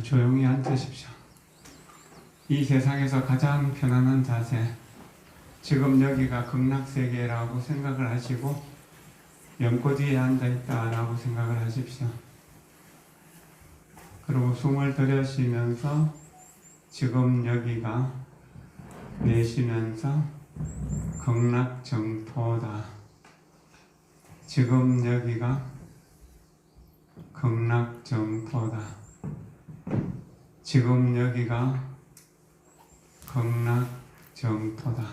조용히 앉으십시오. 이 세상에서 가장 편안한 자세, 지금 여기가 극락세계라고 생각을 하시고 연꽃 위에 앉아있다라고 생각을 하십시오. 그리고 숨을 들여쉬면서 지금 여기가 내쉬면서 극락정토다. 지금 여기가 극락정토다. 지금 여기가 극락정토다.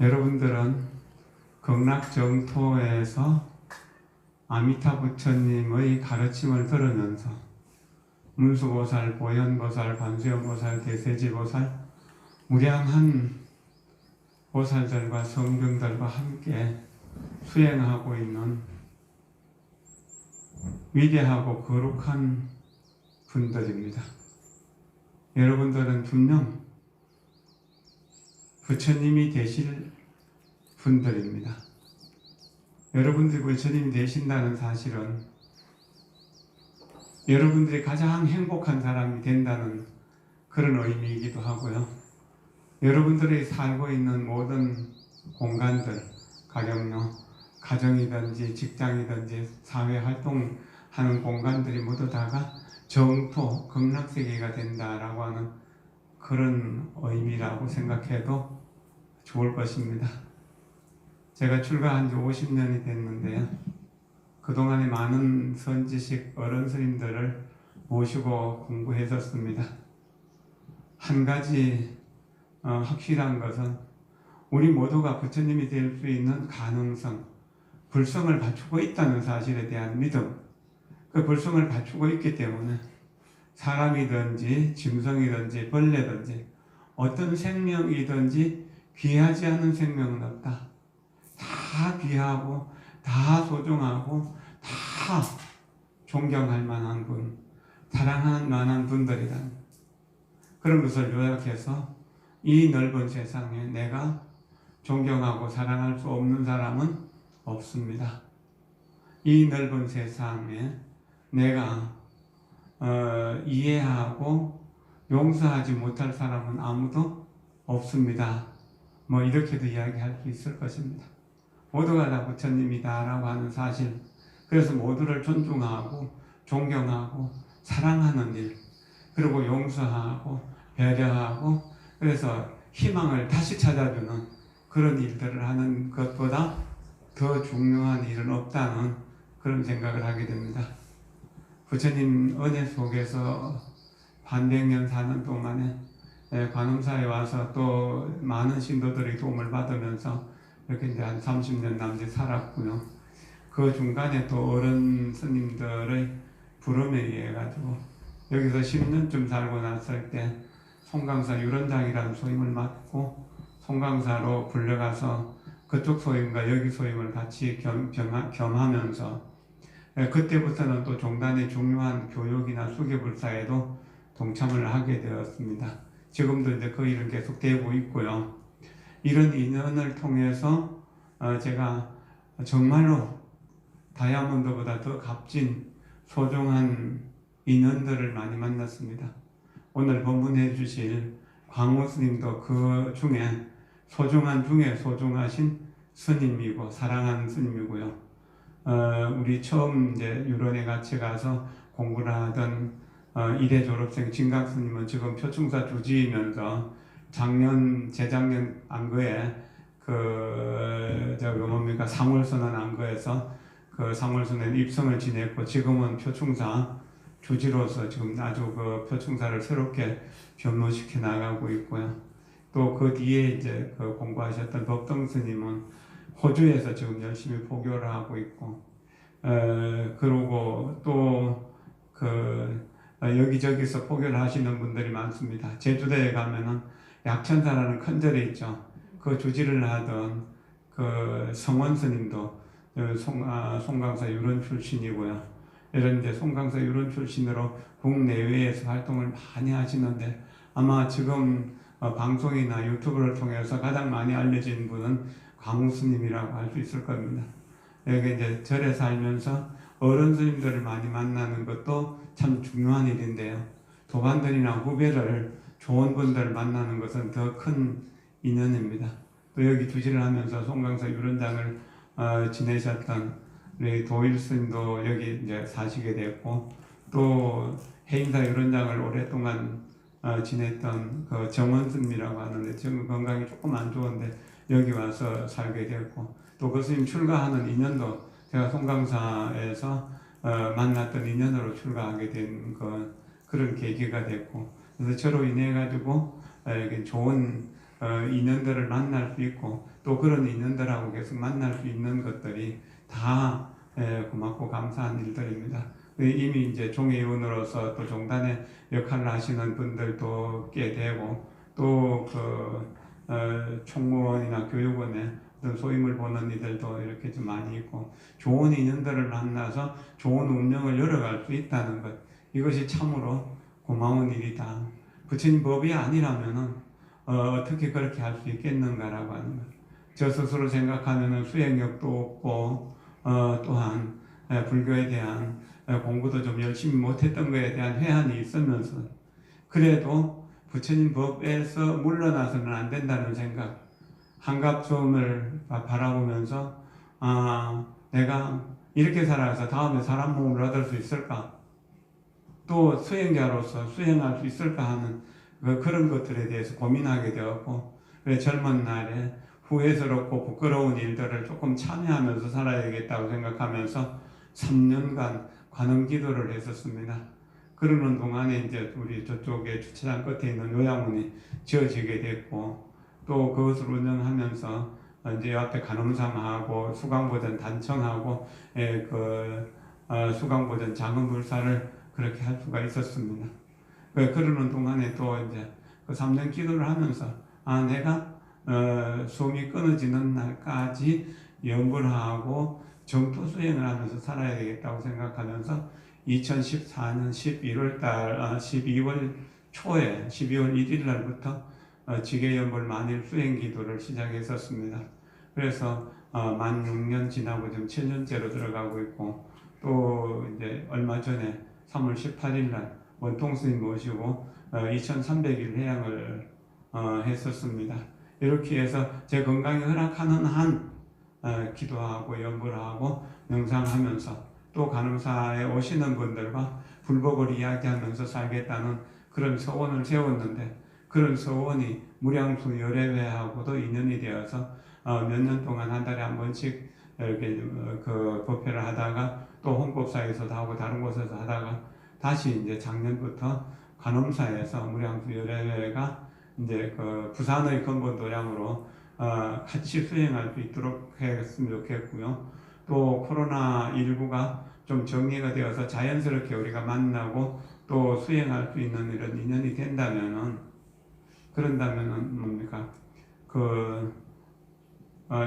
여러분들은 극락정토에서 아미타 부처님의 가르침을 들으면서 문수보살, 보현보살, 관세음보살, 대세지보살 무량한 보살들과 성경들과 함께 수행하고 있는 위대하고 거룩한 분들입니다. 여러분들은 분명 부처님이 되실 분들입니다. 여러분들이 부처님이 되신다는 사실은 여러분들이 가장 행복한 사람이 된다는 그런 의미이기도 하고요. 여러분들이 살고 있는 모든 공간들, 가정이든지 직장이든지 사회활동하는 공간들이 모두 다가 정토, 극락세계가 된다라고 하는 그런 의미라고 생각해도 좋을 것입니다. 제가 출가한 지 50년이 됐는데요. 그동안에 많은 선지식 어른 스님들을 모시고 공부했었습니다. 한 가지 확실한 것은 우리 모두가 부처님이 될 수 있는 가능성, 불성을 갖추고 있다는 사실에 대한 믿음, 그 불성을 갖추고 있기 때문에 사람이든지 짐승이든지 벌레든지 어떤 생명이든지 귀하지 않은 생명은 없다. 다 귀하고 다 소중하고 다 존경할 만한 분, 사랑할 만한 분들이란 그런 것을 요약해서 이 넓은 세상에 내가 존경하고 사랑할 수 없는 사람은 없습니다. 이 넓은 세상에 내가 이해하고 용서하지 못할 사람은 아무도 없습니다. 뭐 이렇게도 이야기할 수 있을 것입니다. 모두가 다 부처님이다 라고 하는 사실, 그래서 모두를 존중하고 존경하고 사랑하는 일, 그리고 용서하고 배려하고 그래서 희망을 다시 찾아주는 그런 일들을 하는 것보다 더 중요한 일은 없다는 그런 생각을 하게 됩니다. 부처님 은혜 속에서 반백년 사는 동안에 관음사에 와서 또 많은 신도들의 도움을 받으면서 이렇게 이제 한 30년 남짓 살았고요. 그 중간에 또 어른 스님들의 부름에 의해 가지고 여기서 10년쯤 살고 났을 때 송강사 유런장이라는 소임을 맡고 송강사로 불려가서 그쪽 소임과 여기 소임을 같이 겸하면서 그때부터는 또 종단의 중요한 교육이나 수계불사에도 동참을 하게 되었습니다. 지금도 이제 그 일은 계속되고 있고요. 이런 인연을 통해서 제가 정말로 다이아몬드보다 더 값진 소중한 인연들을 많이 만났습니다. 오늘 법문해 주실 광호 스님도 그 중에 소중한 중에 소중하신 스님이고 사랑하는 스님이고요. 우리 처음 이제 유런에 같이 가서 공부를 하던 일회 졸업생 진각 스님은 지금 표충사 주지이면서 재작년 안거에 상월선언 안거에서 그 상월선언 입성을 지냈고 지금은 표충사 주지로서 지금 아주 그 표충사를 새롭게 변모시켜 나가고 있고요. 또 그 뒤에 이제 그 공부하셨던 법동 스님은 호주에서 지금 열심히 포교를 하고 있고, 그리고 또 여기저기서 포교를 하시는 분들이 많습니다. 제주도에 가면은 약천사라는 큰 절이 있죠. 그 주지를 하던 그 성원 스님도 송강사 유런 출신이고요. 이런 이제 송강사 유런 출신으로 국내외에서 활동을 많이 하시는데 아마 지금 방송이나 유튜브를 통해서 가장 많이 알려진 분은 광우 스님이라고 할 수 있을 겁니다. 여기 이제 절에 살면서 어른 스님들을 많이 만나는 것도 참 중요한 일인데요. 도반들이나 후배를 좋은 분들을 만나는 것은 더 큰 인연입니다. 또 여기 주지를 하면서 송강사 유론장을 지내셨던 우리 도일 스님도 여기 이제 사시게 됐고, 또 해인사 유론장을 오랫동안 지냈던 그 정원 스님이라고 하는데 지금 건강이 조금 안 좋은데 여기 와서 살게 됐고, 또 그 스님 출가하는 인연도 제가 송강사에서 만났던 인연으로 출가하게 된 그런 계기가 됐고, 그래서 저로 인해 가지고 이렇게 좋은 인연들을 만날 수 있고, 또 그런 인연들하고 계속 만날 수 있는 것들이 다 고맙고 감사한 일들입니다. 이미 이제 종회의원으로서 또 종단의 역할을 하시는 분들도 꽤 되고, 또 총무원이나 교육원에 어떤 소임을 보는 이들도 이렇게 좀 많이 있고, 좋은 인연들을 만나서 좋은 운명을 열어갈 수 있다는 것, 이것이 참으로 고마운 일이다. 부처님 법이 아니라면은 어떻게 그렇게 할 수 있겠는가라고 하는 것. 저 스스로 생각하면은 수행력도 없고, 또한 불교에 대한 공부도 좀 열심히 못했던 것에 대한 회한이 있으면서, 그래도 부처님 법에서 물러나서는 안 된다는 생각, 한갑수험을 바라보면서 내가 이렇게 살아서 다음에 사람 몸을 얻을 수 있을까? 또 수행자로서 수행할 수 있을까 하는 그런 것들에 대해서 고민하게 되었고, 젊은 날에 후회스럽고 부끄러운 일들을 조금 참여하면서 살아야겠다고 생각하면서 3년간 관음 기도를 했었습니다. 그러는 동안에 이제 우리 저쪽에 주차장 끝에 있는 요양원이 지어지게 됐고, 또 그것을 운영하면서 이제 앞에 간음상하고 수강보전 단청하고 수강보전 장음불사를 그렇게 할 수가 있었습니다. 그러는 동안에 또 이제 그 3년 기도를 하면서 내가 수험이 끊어지는 날까지 연구를 하고 정토 수행을 하면서 살아야 되겠다고 생각하면서 2014년 12월 초에 12월 1일 날부터 지계연불 만일 수행 기도를 시작했었습니다. 그래서 만 6년 지나고 지금 7년째로 들어가고 있고, 또 이제 얼마 전에 3월 18일 날 원통 스님 모시고 2300일 해양을 했었습니다. 이렇게 해서 제 건강이 허락하는 한 기도하고 연불을 하고 명상하면서, 또 간음사에 오시는 분들과 불법을 이야기하면서 살겠다는 그런 서원을 세웠는데, 그런 서원이 무량수 열애회하고도 인연이 되어서 몇 년 동안 한 달에 한 번씩 이렇게 그 법회를 하다가 또 홍법사에서도 하고 다른 곳에서 하다가 다시 이제 작년부터 간음사에서 무량수 열애회가 이제 그 부산의 근본 도량으로 같이 수행할 수 있도록 했으면 좋겠고요. 또 코로나19가 좀 정리가 되어서 자연스럽게 우리가 만나고 또 수행할 수 있는 이런 인연이 그런다면은 뭡니까?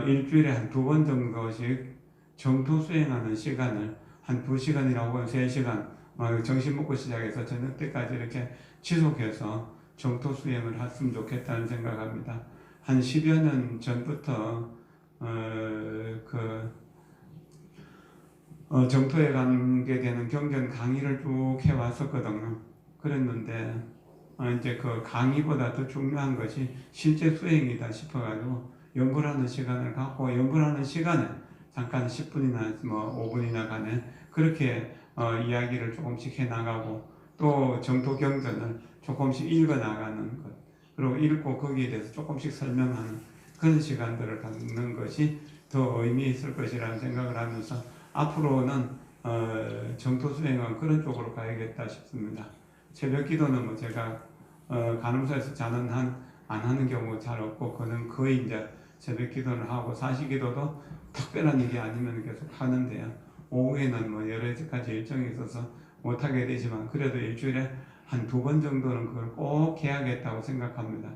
일주일에 한 2번 정도씩 정토 수행하는 시간을 한 2시간이나 혹은 3시간 점심 먹고 시작해서 저녁 때까지 이렇게 지속해서 정토 수행을 했으면 좋겠다는 생각합니다. 한 10여 년 전부터 정토에 가게 되는 경전 강의를 쭉 해왔었거든요. 그랬는데 이제 그 강의보다 더 중요한 것이 실제 수행이다 싶어가지고 연불하는 시간을 갖고, 연불하는 시간에 잠깐 10분이나 5분이나 간에 그렇게 이야기를 조금씩 해나가고, 또 정토 경전을 조금씩 읽어나가는 것, 그리고 읽고 거기에 대해서 조금씩 설명하는 그런 시간들을 갖는 것이 더 의미 있을 것이라는 생각을 하면서 앞으로는 정토 수행은 그런 쪽으로 가야겠다 싶습니다. 새벽 기도는 제가 간음사에서 자는 한 안 하는 경우 잘 없고, 그는 거의 이제 새벽 기도를 하고 사시 기도도 특별한 일이 아니면 계속 하는데요. 오후에는 여러 가지 일정이 있어서 못하게 되지만, 그래도 일주일에 한 2번 정도는 그걸 꼭 해야겠다고 생각합니다.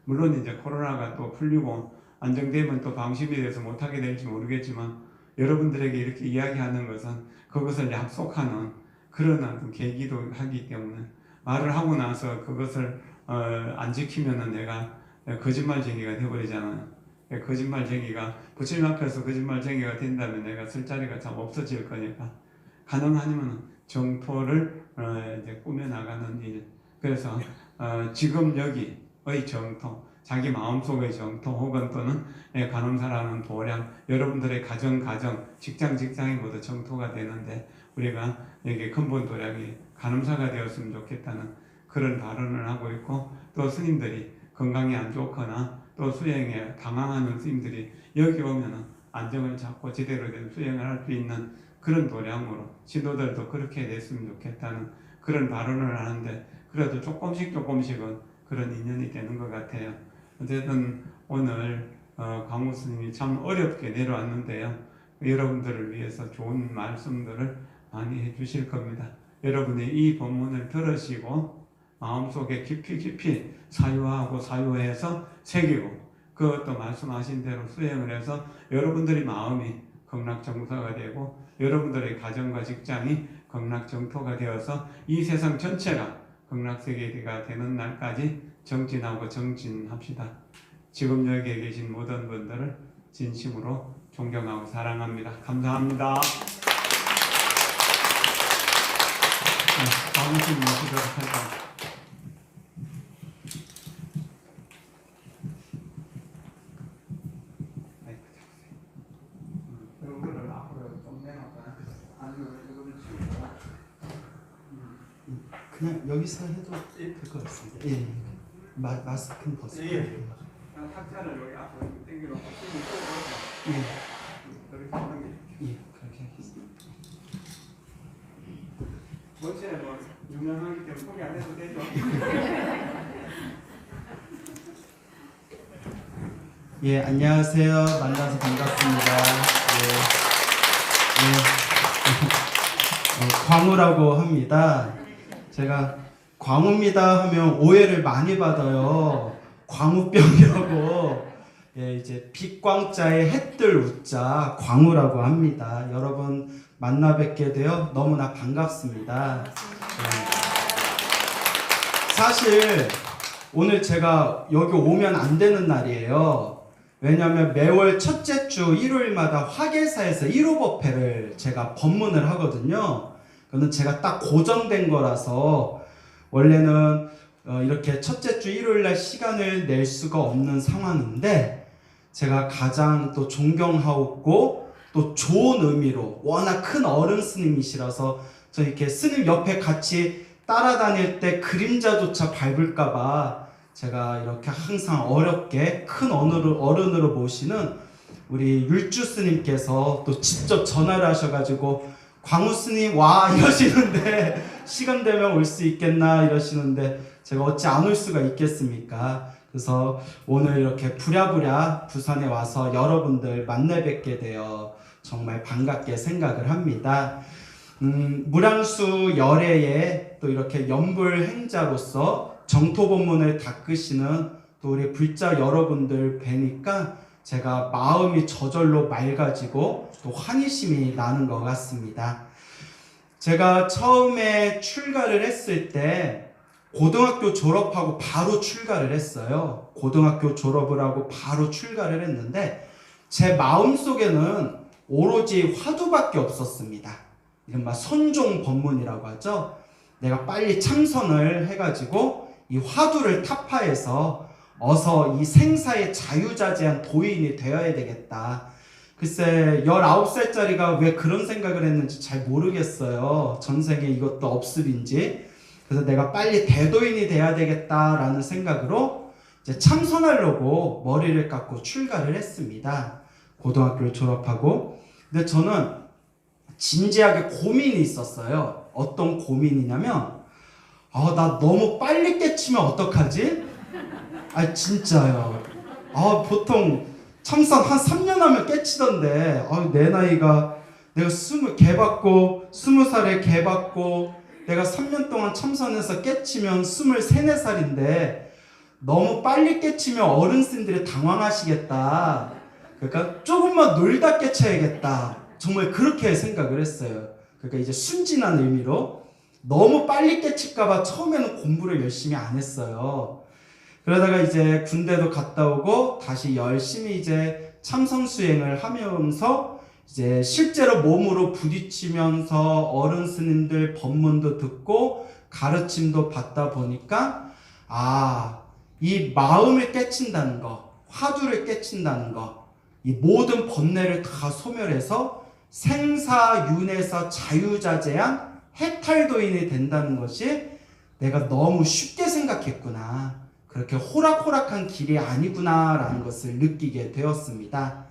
물론 이제 코로나가 또 풀리고 안정되면 또 방심이 돼서 못하게 될지 모르겠지만, 여러분들에게 이렇게 이야기하는 것은 그것을 약속하는 그런 어떤 계기도 하기 때문에, 말을 하고 나서 그것을 안 지키면은 내가 거짓말쟁이가 되어버리잖아요. 거짓말쟁이가 부처님 앞에서 거짓말쟁이가 된다면 내가 쓸 자리가 참 없어질 거니까, 가능하면 정토를 이제 꾸며나가는 일. 그래서 지금 여기의 정토, 자기 마음속의 정토 혹은 또는 간음사라는 도량, 여러분들의 가정, 직장이 모두 정토가 되는데 우리가 여기 근본 도량이 간음사가 되었으면 좋겠다는 그런 발언을 하고 있고, 또 스님들이 건강이 안 좋거나 또 수행에 당황하는 스님들이 여기 오면은 안정을 잡고 제대로 된 수행을 할 수 있는 그런 도량으로 지도들도 그렇게 됐으면 좋겠다는 그런 발언을 하는데, 그래도 조금씩은 그런 인연이 되는 것 같아요. 어쨌든 오늘 광우 스님이 참 어렵게 내려왔는데요. 여러분들을 위해서 좋은 말씀들을 많이 해주실 겁니다. 여러분이 이 본문을 들으시고 마음속에 깊이 사유하고 사유해서 새기고, 그것도 말씀하신 대로 수행을 해서 여러분들의 마음이 극락정토가 되고 여러분들의 가정과 직장이 극락정토가 되어서 이 세상 전체가 극락세계가 되는 날까지 정진하고 정진합시다. 지금 여기에 계신 모든 분들을 진심으로 존경하고 사랑합니다. 감사합니다. 다음 분 모시도록 할까요? 이거를 앞으로 좀 내놓을까요? 아니면 이거를 치우고 그냥 여기서 해도 될 것 같습니다. 예. 마스크는 벗으세요. 예. 탁자를 여기 앞으로 당겨놓고 치우고 예. 이렇게 하는 게 예. 그렇게 하겠습니다. 뭐지 뭐 유명하기 때문에 소개 안 해도 되죠? 예, 안녕하세요. 만나서 반갑습니다. 광우라고 합니다. 제가 광우입니다 하면 오해를 많이 받아요. 광우병이라고. 예, 이제 빛광자에 해뜰 우자 광우라고 합니다. 여러분 만나 뵙게 되어 너무나 반갑습니다. 사실 오늘 제가 여기 오면 안 되는 날이에요. 왜냐하면 매월 첫째 주 일요일마다 화계사에서 1호 법회를 제가 법문을 하거든요. 그거는 제가 딱 고정된 거라서 원래는 이렇게 첫째 주 일요일날 시간을 낼 수가 없는 상황인데, 제가 가장 또 존경하고 또 좋은 의미로, 워낙 큰 어른 스님이시라서 저 이렇게 스님 옆에 같이 따라다닐 때 그림자조차 밟을까봐 제가 이렇게 항상 어렵게 큰 어른으로 모시는 우리 율주 스님께서 또 직접 전화를 하셔가지고 광우 스님 와 이러시는데 시간 되면 올 수 있겠나 이러시는데 제가 어찌 안 올 수가 있겠습니까? 그래서 오늘 이렇게 부랴부랴 부산에 와서 여러분들 만나 뵙게 되어 정말 반갑게 생각을 합니다. 무량수 열애에 또 이렇게 연불 행자로서 정토 법문을 닦으시는 또 우리 불자 여러분들 뵈니까 제가 마음이 저절로 맑아지고 또 환희심이 나는 것 같습니다. 제가 처음에 출가를 했을 때 고등학교 졸업하고 바로 출가를 했어요. 고등학교 졸업을 하고 바로 출가를 했는데 제 마음속에는 오로지 화두밖에 없었습니다. 이른바 선종 법문이라고 하죠. 내가 빨리 참선을 해가지고 이 화두를 타파해서 어서 이 생사의 자유자재한 도인이 되어야 되겠다. 글쎄 19살짜리가 왜 그런 생각을 했는지 잘 모르겠어요. 전생에 이것도 업습인지. 그래서 내가 빨리 대도인이 돼야 되겠다라는 생각으로 이제 참선하려고 머리를 깎고 출가를 했습니다. 고등학교를 졸업하고. 근데 저는 진지하게 고민이 있었어요. 어떤 고민이냐면 나 너무 빨리 깨치면 어떡하지? 진짜요. 보통 참선 한 3년 하면 깨치던데 내 나이가 내가 20개 받고 20살에 개 받고 내가 3년 동안 참선해서 깨치면 23, 4살인데 너무 빨리 깨치면 어른들이 당황하시겠다. 그러니까 조금만 놀다 깨쳐야겠다. 정말 그렇게 생각을 했어요. 그러니까 이제 순진한 의미로 너무 빨리 깨칠까봐 처음에는 공부를 열심히 안 했어요. 그러다가 이제 군대도 갔다 오고 다시 열심히 이제 참선 수행을 하면서 이제 실제로 몸으로 부딪히면서 어른 스님들 법문도 듣고 가르침도 받다 보니까 이 마음을 깨친다는 거, 화두를 깨친다는 거, 이 모든 번뇌를 다 소멸해서 생사윤회에서 자유자재한 해탈도인이 된다는 것이 내가 너무 쉽게 생각했구나. 그렇게 호락호락한 길이 아니구나라는 것을 느끼게 되었습니다.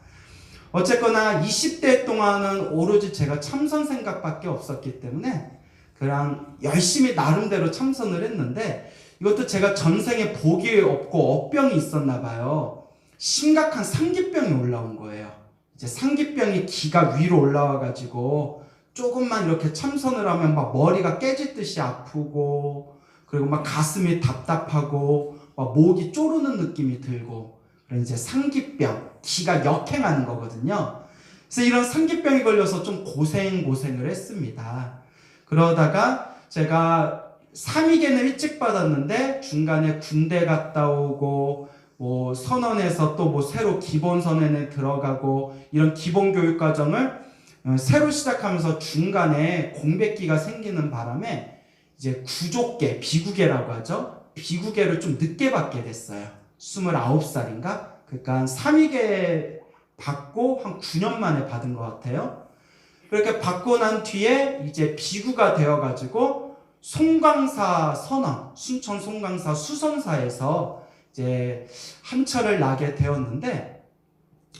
어쨌거나 20대 동안은 오로지 제가 참선 생각밖에 없었기 때문에 그냥 열심히 나름대로 참선을 했는데 이것도 제가 전생에 복이 없고 업병이 있었나 봐요. 심각한 상기병이 올라온 거예요. 이제 상기병이 기가 위로 올라와 가지고 조금만 이렇게 참선을 하면 막 머리가 깨질 듯이 아프고 그리고 막 가슴이 답답하고 막 목이 쪼르는 느낌이 들고 그런 이제 상기병, 기가 역행하는 거거든요. 그래서 이런 상기병이 걸려서 좀 고생을 했습니다. 그러다가 제가 삼위계는 일찍 받았는데 중간에 군대 갔다 오고 뭐 선언에서 또 뭐 새로 기본선언에 들어가고 이런 기본교육 과정을 새로 시작하면서 중간에 공백기가 생기는 바람에 이제 구족계, 비구계라고 하죠. 비구계를 좀 늦게 받게 됐어요. 29살인가? 그러니까 3위계 받고 한 9년 만에 받은 것 같아요. 그렇게 받고 난 뒤에 이제 비구가 되어가지고 송광사 선원, 순천 송광사 수선사에서 이제 한철을 나게 되었는데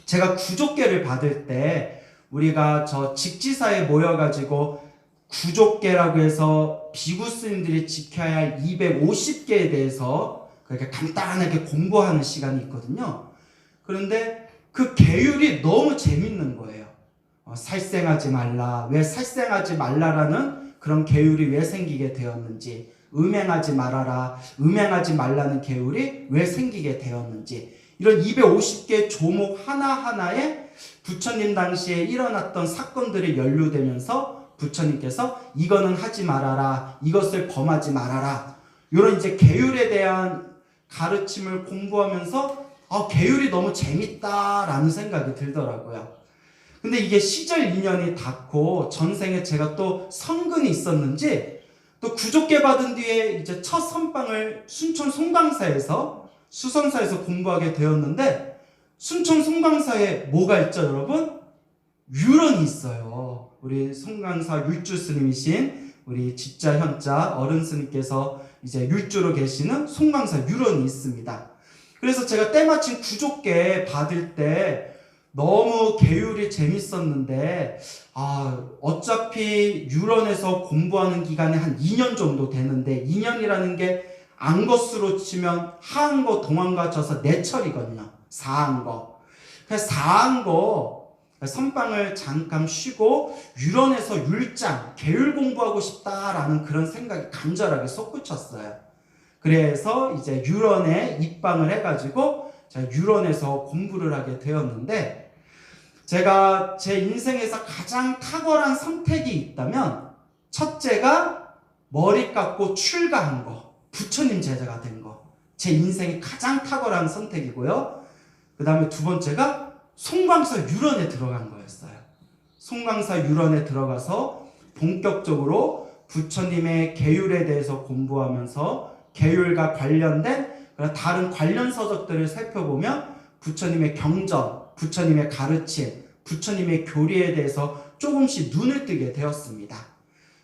제가 구족계를 받을 때 우리가 저 직지사에 모여가지고 구족계라고 해서 비구 스님들이 지켜야 할 250개에 대해서 그렇게 간단하게 공부하는 시간이 있거든요. 그런데 그 계율이 너무 재밌는 거예요. 살생하지 말라. 왜 살생하지 말라라는 그런 계율이 왜 생기게 되었는지, 음행하지 말아라. 음행하지 말라는 계율이 왜 생기게 되었는지, 이런 250개 조목 하나하나에 부처님 당시에 일어났던 사건들이 연루되면서 부처님께서 이거는 하지 말아라, 이것을 범하지 말아라, 이런 이제 계율에 대한 가르침을 공부하면서 계율이 너무 재밌다라는 생각이 들더라고요. 근데 이게 시절 인연이 닿고 전생에 제가 또 성근이 있었는지 또 구족계 받은 뒤에 이제 첫 선방을 순천 송광사에서 수선사에서 공부하게 되었는데 순천 송광사에 뭐가 있죠, 여러분? 유런이 있어요. 우리 송광사 율주 스님이신 우리 지자 현자 어른 스님께서 이제 율주로 계시는 송광사 유런이 있습니다. 그래서 제가 때마침 구족계 받을 때 너무 계율이 재밌었는데 어차피 유런에서 공부하는 기간이 한 2년 정도 되는데 2년이라는 게 안것으로 치면 하안거 동안과 져서 4철이거든요. 사안거. 그래서 사안거 선방을 잠깐 쉬고 유런에서 율장, 계율 공부하고 싶다라는 그런 생각이 간절하게 솟구쳤어요. 그래서 이제 유런에 입방을 해가지고 제가 유런에서 공부를 하게 되었는데 제가 제 인생에서 가장 탁월한 선택이 있다면 첫째가 머리 깎고 출가한 거, 부처님 제자가 된 거, 제 인생의 가장 탁월한 선택이고요. 그 다음에 두 번째가 송광사 유런에 들어간 거였어요. 송광사 유런에 들어가서 본격적으로 부처님의 계율에 대해서 공부하면서 계율과 관련된 다른 관련 서적들을 살펴보면 부처님의 경전, 부처님의 가르침, 부처님의 교리에 대해서 조금씩 눈을 뜨게 되었습니다.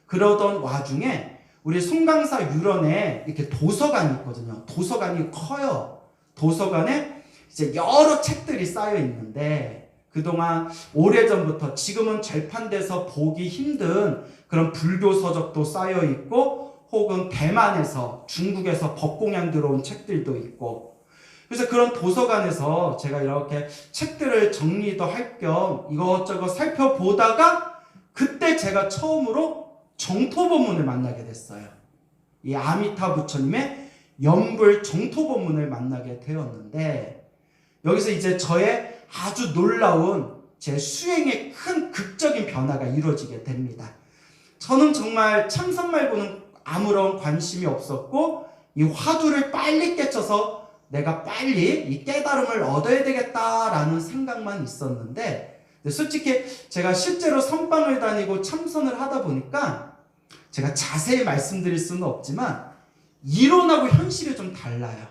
그러던 와중에 우리 송광사 유런에 이렇게 도서관이 있거든요. 도서관이 커요. 도서관에 이제 여러 책들이 쌓여 있는데 그동안 오래전부터 지금은 절판돼서 보기 힘든 그런 불교 서적도 쌓여 있고 혹은 대만에서 중국에서 법공양 들어온 책들도 있고 그래서 그런 도서관에서 제가 이렇게 책들을 정리도 할 겸 이것저것 살펴보다가 그때 제가 처음으로 정토법문을 만나게 됐어요. 이 아미타 부처님의 연불 정토법문을 만나게 되었는데 여기서 이제 저의 아주 놀라운 제 수행의 큰 극적인 변화가 이루어지게 됩니다. 저는 정말 참선 말고는 아무런 관심이 없었고 이 화두를 빨리 깨쳐서 내가 빨리 이 깨달음을 얻어야 되겠다라는 생각만 있었는데 근데 솔직히 제가 실제로 선방을 다니고 참선을 하다 보니까 제가 자세히 말씀드릴 수는 없지만 이론하고 현실이 좀 달라요.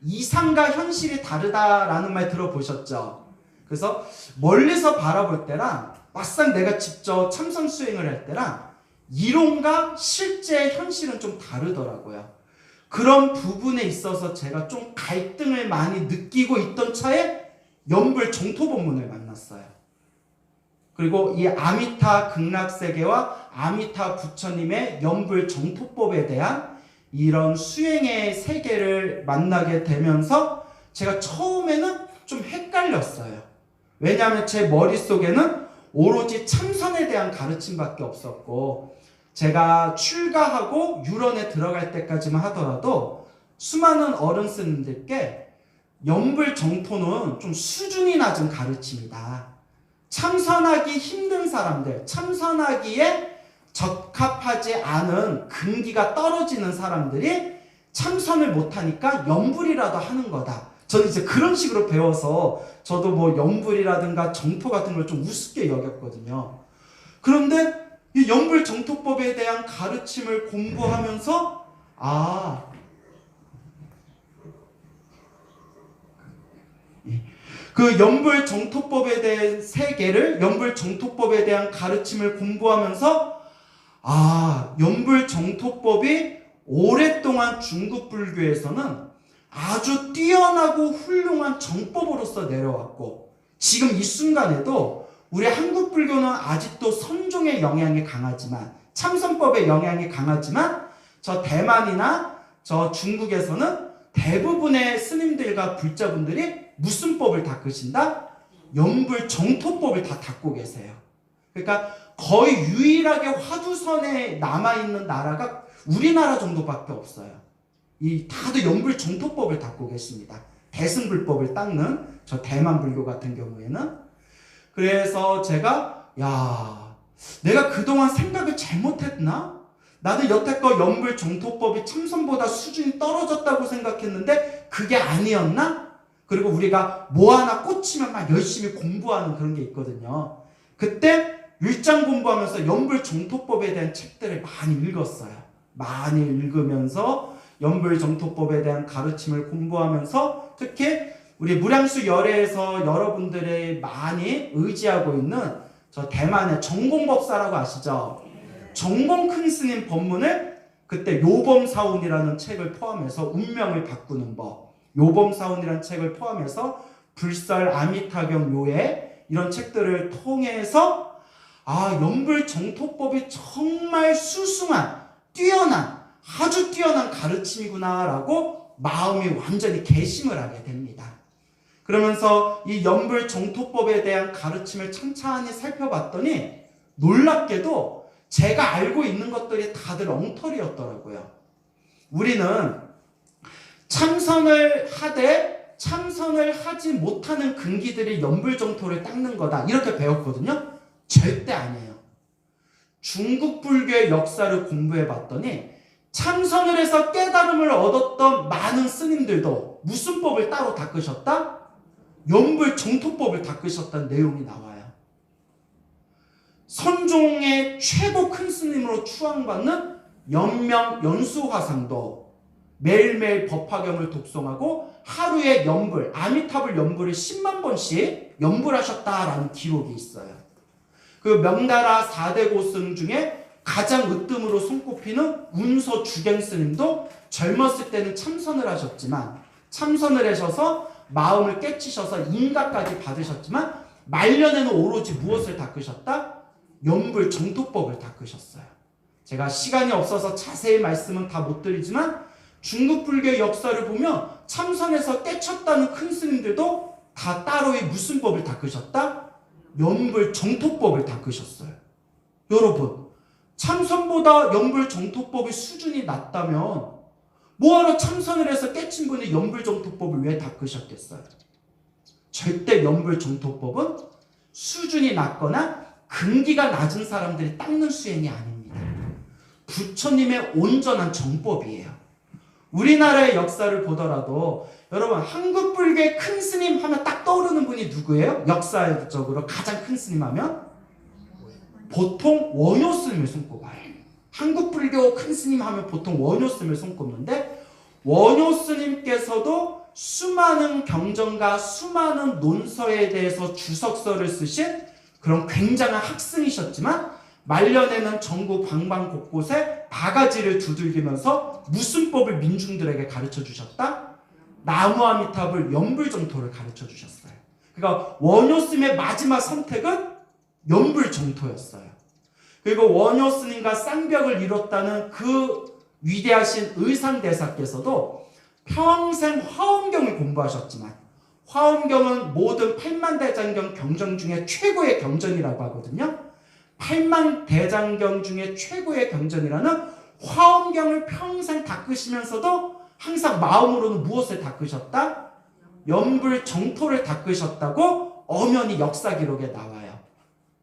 이상과 현실이 다르다라는 말 들어보셨죠? 그래서 멀리서 바라볼 때랑 막상 내가 직접 참선 수행을 할 때랑 이론과 실제 현실은 좀 다르더라고요. 그런 부분에 있어서 제가 좀 갈등을 많이 느끼고 있던 차에 연불 정토법문을 만났어요. 그리고 이 아미타 극락세계와 아미타 부처님의 연불 정토법에 대한 이런 수행의 세계를 만나게 되면서 제가 처음에는 좀 헷갈렸어요. 왜냐하면 제 머릿속에는 오로지 참선에 대한 가르침밖에 없었고, 제가 출가하고 유런에 들어갈 때까지만 하더라도 수많은 어른 스님들께 연불 정토는 좀 수준이 낮은 가르침이다. 참선하기 힘든 사람들, 참선하기에 적합하지 않은 근기가 떨어지는 사람들이 참선을 못하니까 연불이라도 하는 거다. 저는 이제 그런 식으로 배워서 저도 뭐 연불이라든가 정토 같은 걸 좀 우습게 여겼거든요. 그런데 이 연불 정토법에 대한 가르침을 공부하면서 그 연불 정토법에 대한 세계를, 연불 정토법에 대한 가르침을 공부하면서 연불 정토법이 오랫동안 중국 불교에서는 아주 뛰어나고 훌륭한 정법으로서 내려왔고, 지금 이 순간에도 우리 한국 불교는 아직도 선종의 영향이 강하지만, 참선법의 영향이 강하지만, 저 대만이나 저 중국에서는 대부분의 스님들과 불자분들이 무슨 법을 닦으신다? 연불 정토법을 다 닦고 계세요. 그러니까 거의 유일하게 화두선에 남아있는 나라가 우리나라 정도밖에 없어요. 다들 연불 정토법을 닦고 계십니다. 대승불법을 닦는 저 대만 불교 같은 경우에는. 그래서 제가 내가 그동안 생각을 잘못했나? 나는 여태껏 연불 정토법이 참선보다 수준이 떨어졌다고 생각했는데 그게 아니었나? 그리고 우리가 뭐 하나 꽂히면 막 열심히 공부하는 그런 게 있거든요. 그때 율장 공부하면서 연불 정토법에 대한 책들을 많이 읽었어요. 많이 읽으면서 연불 정토법에 대한 가르침을 공부하면서 특히 우리 무량수 열애에서 여러분들이 많이 의지하고 있는 저 대만의 정공법사라고 아시죠? 정공 큰 스님 법문을 그때 요범사운이라는 책을 포함해서 운명을 바꾸는 법, 요범사운이라는 책을 포함해서 불설, 아미타경, 요해 이런 책들을 통해서 연불 정토법이 정말 수승한, 뛰어난, 아주 뛰어난 가르침이구나라고 마음이 완전히 개심을 하게 됩니다. 그러면서 이 연불 정토법에 대한 가르침을 찬찬히 살펴봤더니 놀랍게도 제가 알고 있는 것들이 다들 엉터리였더라고요. 우리는 참선을 하되 참선을 하지 못하는 근기들이 연불 정토를 닦는 거다 이렇게 배웠거든요. 절대 아니에요. 중국 불교의 역사를 공부해 봤더니 참선을 해서 깨달음을 얻었던 많은 스님들도 무슨 법을 따로 닦으셨다? 연불 정토법을 닦으셨다는 내용이 나와요. 선종의 최고 큰 스님으로 추앙받는 연명 연수화상도 매일매일 법화경을 독송하고 하루에 연불, 아미타불 연불을 10만 번씩 연불하셨다라는 기록이 있어요. 그 명나라 4대 고승 중에 가장 으뜸으로 손꼽히는 운서 주경 스님도 젊었을 때는 참선을 하셨지만, 참선을 하셔서 마음을 깨치셔서 인가까지 받으셨지만 말년에는 오로지 무엇을 닦으셨다? 연불 정토법을 닦으셨어요. 제가 시간이 없어서 자세히 말씀은 다 못 드리지만 중국 불교의 역사를 보면 참선에서 깨쳤다는 큰 스님들도 다 따로의 무슨 법을 닦으셨다? 연불 정토법을 닦으셨어요. 여러분, 참선보다 연불 정토법의 수준이 낮다면 뭐하러 참선을 해서 깨친 분이 연불 정토법을 왜 닦으셨겠어요? 절대 연불 정토법은 수준이 낮거나 근기가 낮은 사람들이 닦는 수행이 아닙니다. 부처님의 온전한 정법이에요. 우리나라의 역사를 보더라도 여러분 한국 불교의 큰 스님 하면 딱 떠오르는 분이 누구예요? 역사적으로 가장 큰 스님 하면 보통 원효 스님을 손꼽아요. 한국 불교 큰 스님 하면 보통 원효 스님을 손꼽는데 원효 스님께서도 수많은 경전과 수많은 논서에 대해서 주석서를 쓰신 그런 굉장한 학승이셨지만 말년에는 전국 방방 곳곳에 바가지를 두들기면서 무슨 법을 민중들에게 가르쳐 주셨다? 나무아미탑을 연불정토를 가르쳐 주셨어요. 그러니까 원효 스님의 마지막 선택은 연불정토였어요. 그리고 원효 스님과 쌍벽을 이뤘다는 그 위대하신 의상대사께서도 평생 화엄경을 공부하셨지만 화엄경은 모든 8만대장경 경전 중에 최고의 경전이라고 하거든요. 8만대장경 중에 최고의 경전이라는 화엄경을 평생 닦으시면서도 항상 마음으로는 무엇을 닦으셨다? 연불정토를 닦으셨다고 엄연히 역사 기록에 나와요.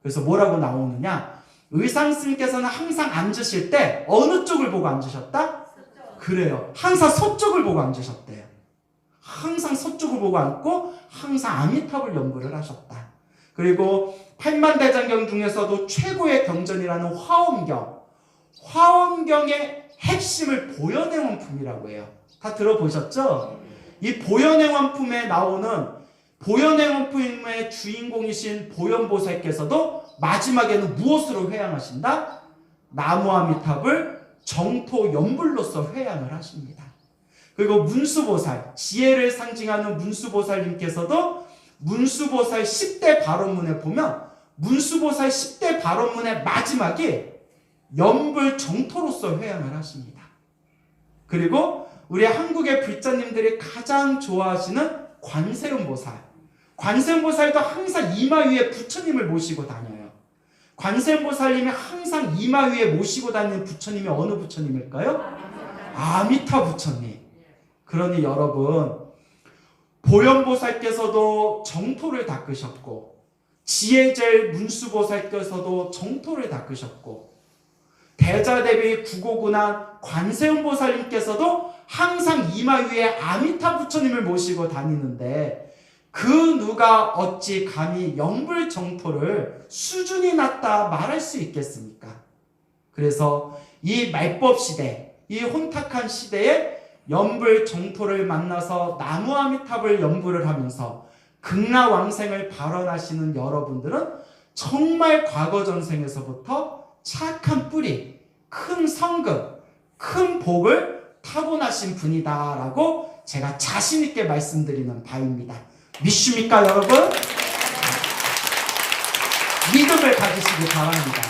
그래서 뭐라고 나오느냐? 의상스님께서는 항상 앉으실 때 어느 쪽을 보고 앉으셨다? 그래요. 항상 서쪽을 보고 앉으셨대요. 항상 서쪽을 보고 앉고 항상 아미탑을 연구를 하셨다. 그리고 8만대장경 중에서도 최고의 경전이라는 화엄경. 화엄경의 핵심을 보현행원품이라고 해요. 다 들어보셨죠? 이 보현행원품에 나오는 보현행원품의 주인공이신 보현보살께서도 마지막에는 무엇으로 회양하신다? 나무아미탑을 정토 연불로서 회양을 하십니다. 그리고 문수보살, 지혜를 상징하는 문수보살님께서도 문수보살 10대 발언문에 보면 문수보살 10대 발언문의 마지막이 연불 정토로서 회양을 하십니다. 그리고 우리 한국의 불자님들이 가장 좋아하시는 관세음보살. 관세음보살도 항상 이마 위에 부처님을 모시고 다녀요. 관세음보살님이 항상 이마 위에 모시고 다니는 부처님이 어느 부처님일까요? 아미타 부처님. 그러니 여러분, 보현보살께서도 정토를 닦으셨고 지혜제일 문수보살께서도 정토를 닦으셨고 대자대비 구고군한 관세음보살님께서도 항상 이마 위에 아미타 부처님을 모시고 다니는데 그 누가 어찌 감히 연불정토를 수준이 낮다 말할 수 있겠습니까? 그래서 이 말법 시대, 이 혼탁한 시대에 연불정토를 만나서 나무아미탑을 연불을 하면서 극락왕생을 발언하시는 여러분들은 정말 과거 전생에서부터 착한 뿌리, 큰 성금, 큰 복을 타고나신 분이다라고 제가 자신 있게 말씀드리는 바입니다. 믿습니까, 여러분? 믿음을 가지시기 바랍니다.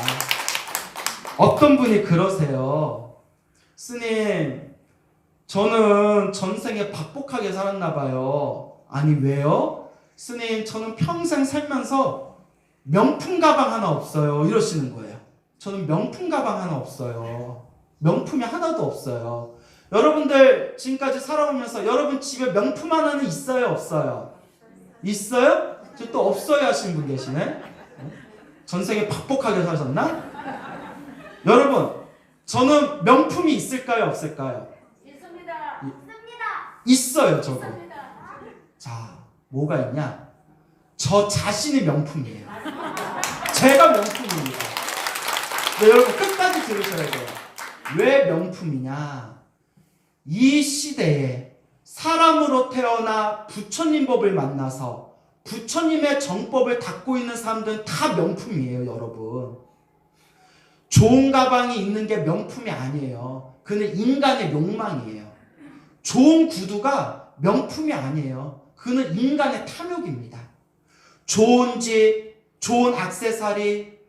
어떤 분이 그러세요. 스님, 저는 전생에 박복하게 살았나 봐요. 아니, 왜요? 스님, 저는 평생 살면서 명품 가방 하나 없어요. 이러시는 거예요. 저는 명품 가방 하나 없어요. 명품이 하나도 없어요. 여러분들 지금까지 살아오면서 여러분 집에 명품 하나는 있어요, 없어요? 있어요? 저 또 없어요 하시는 분 계시네. 전생에 박복하게 사셨나? 여러분, 저는 명품이 있을까요, 없을까요? 있습니다. 있어요, 저도. 자, 뭐가 있냐? 저 자신이 명품이에요. 제가 명품입니다. 네, 여러분 끝까지 들으셔야 돼요. 왜 명품이냐? 이 시대에 사람으로 태어나 부처님 법을 만나서 부처님의 정법을 닦고 있는 사람들은 다 명품이에요, 여러분. 좋은 가방이 있는 게 명품이 아니에요. 그는 인간의 욕망이에요. 좋은 구두가 명품이 아니에요. 그는 인간의 탐욕입니다. 좋은 집, 좋은 액세서리,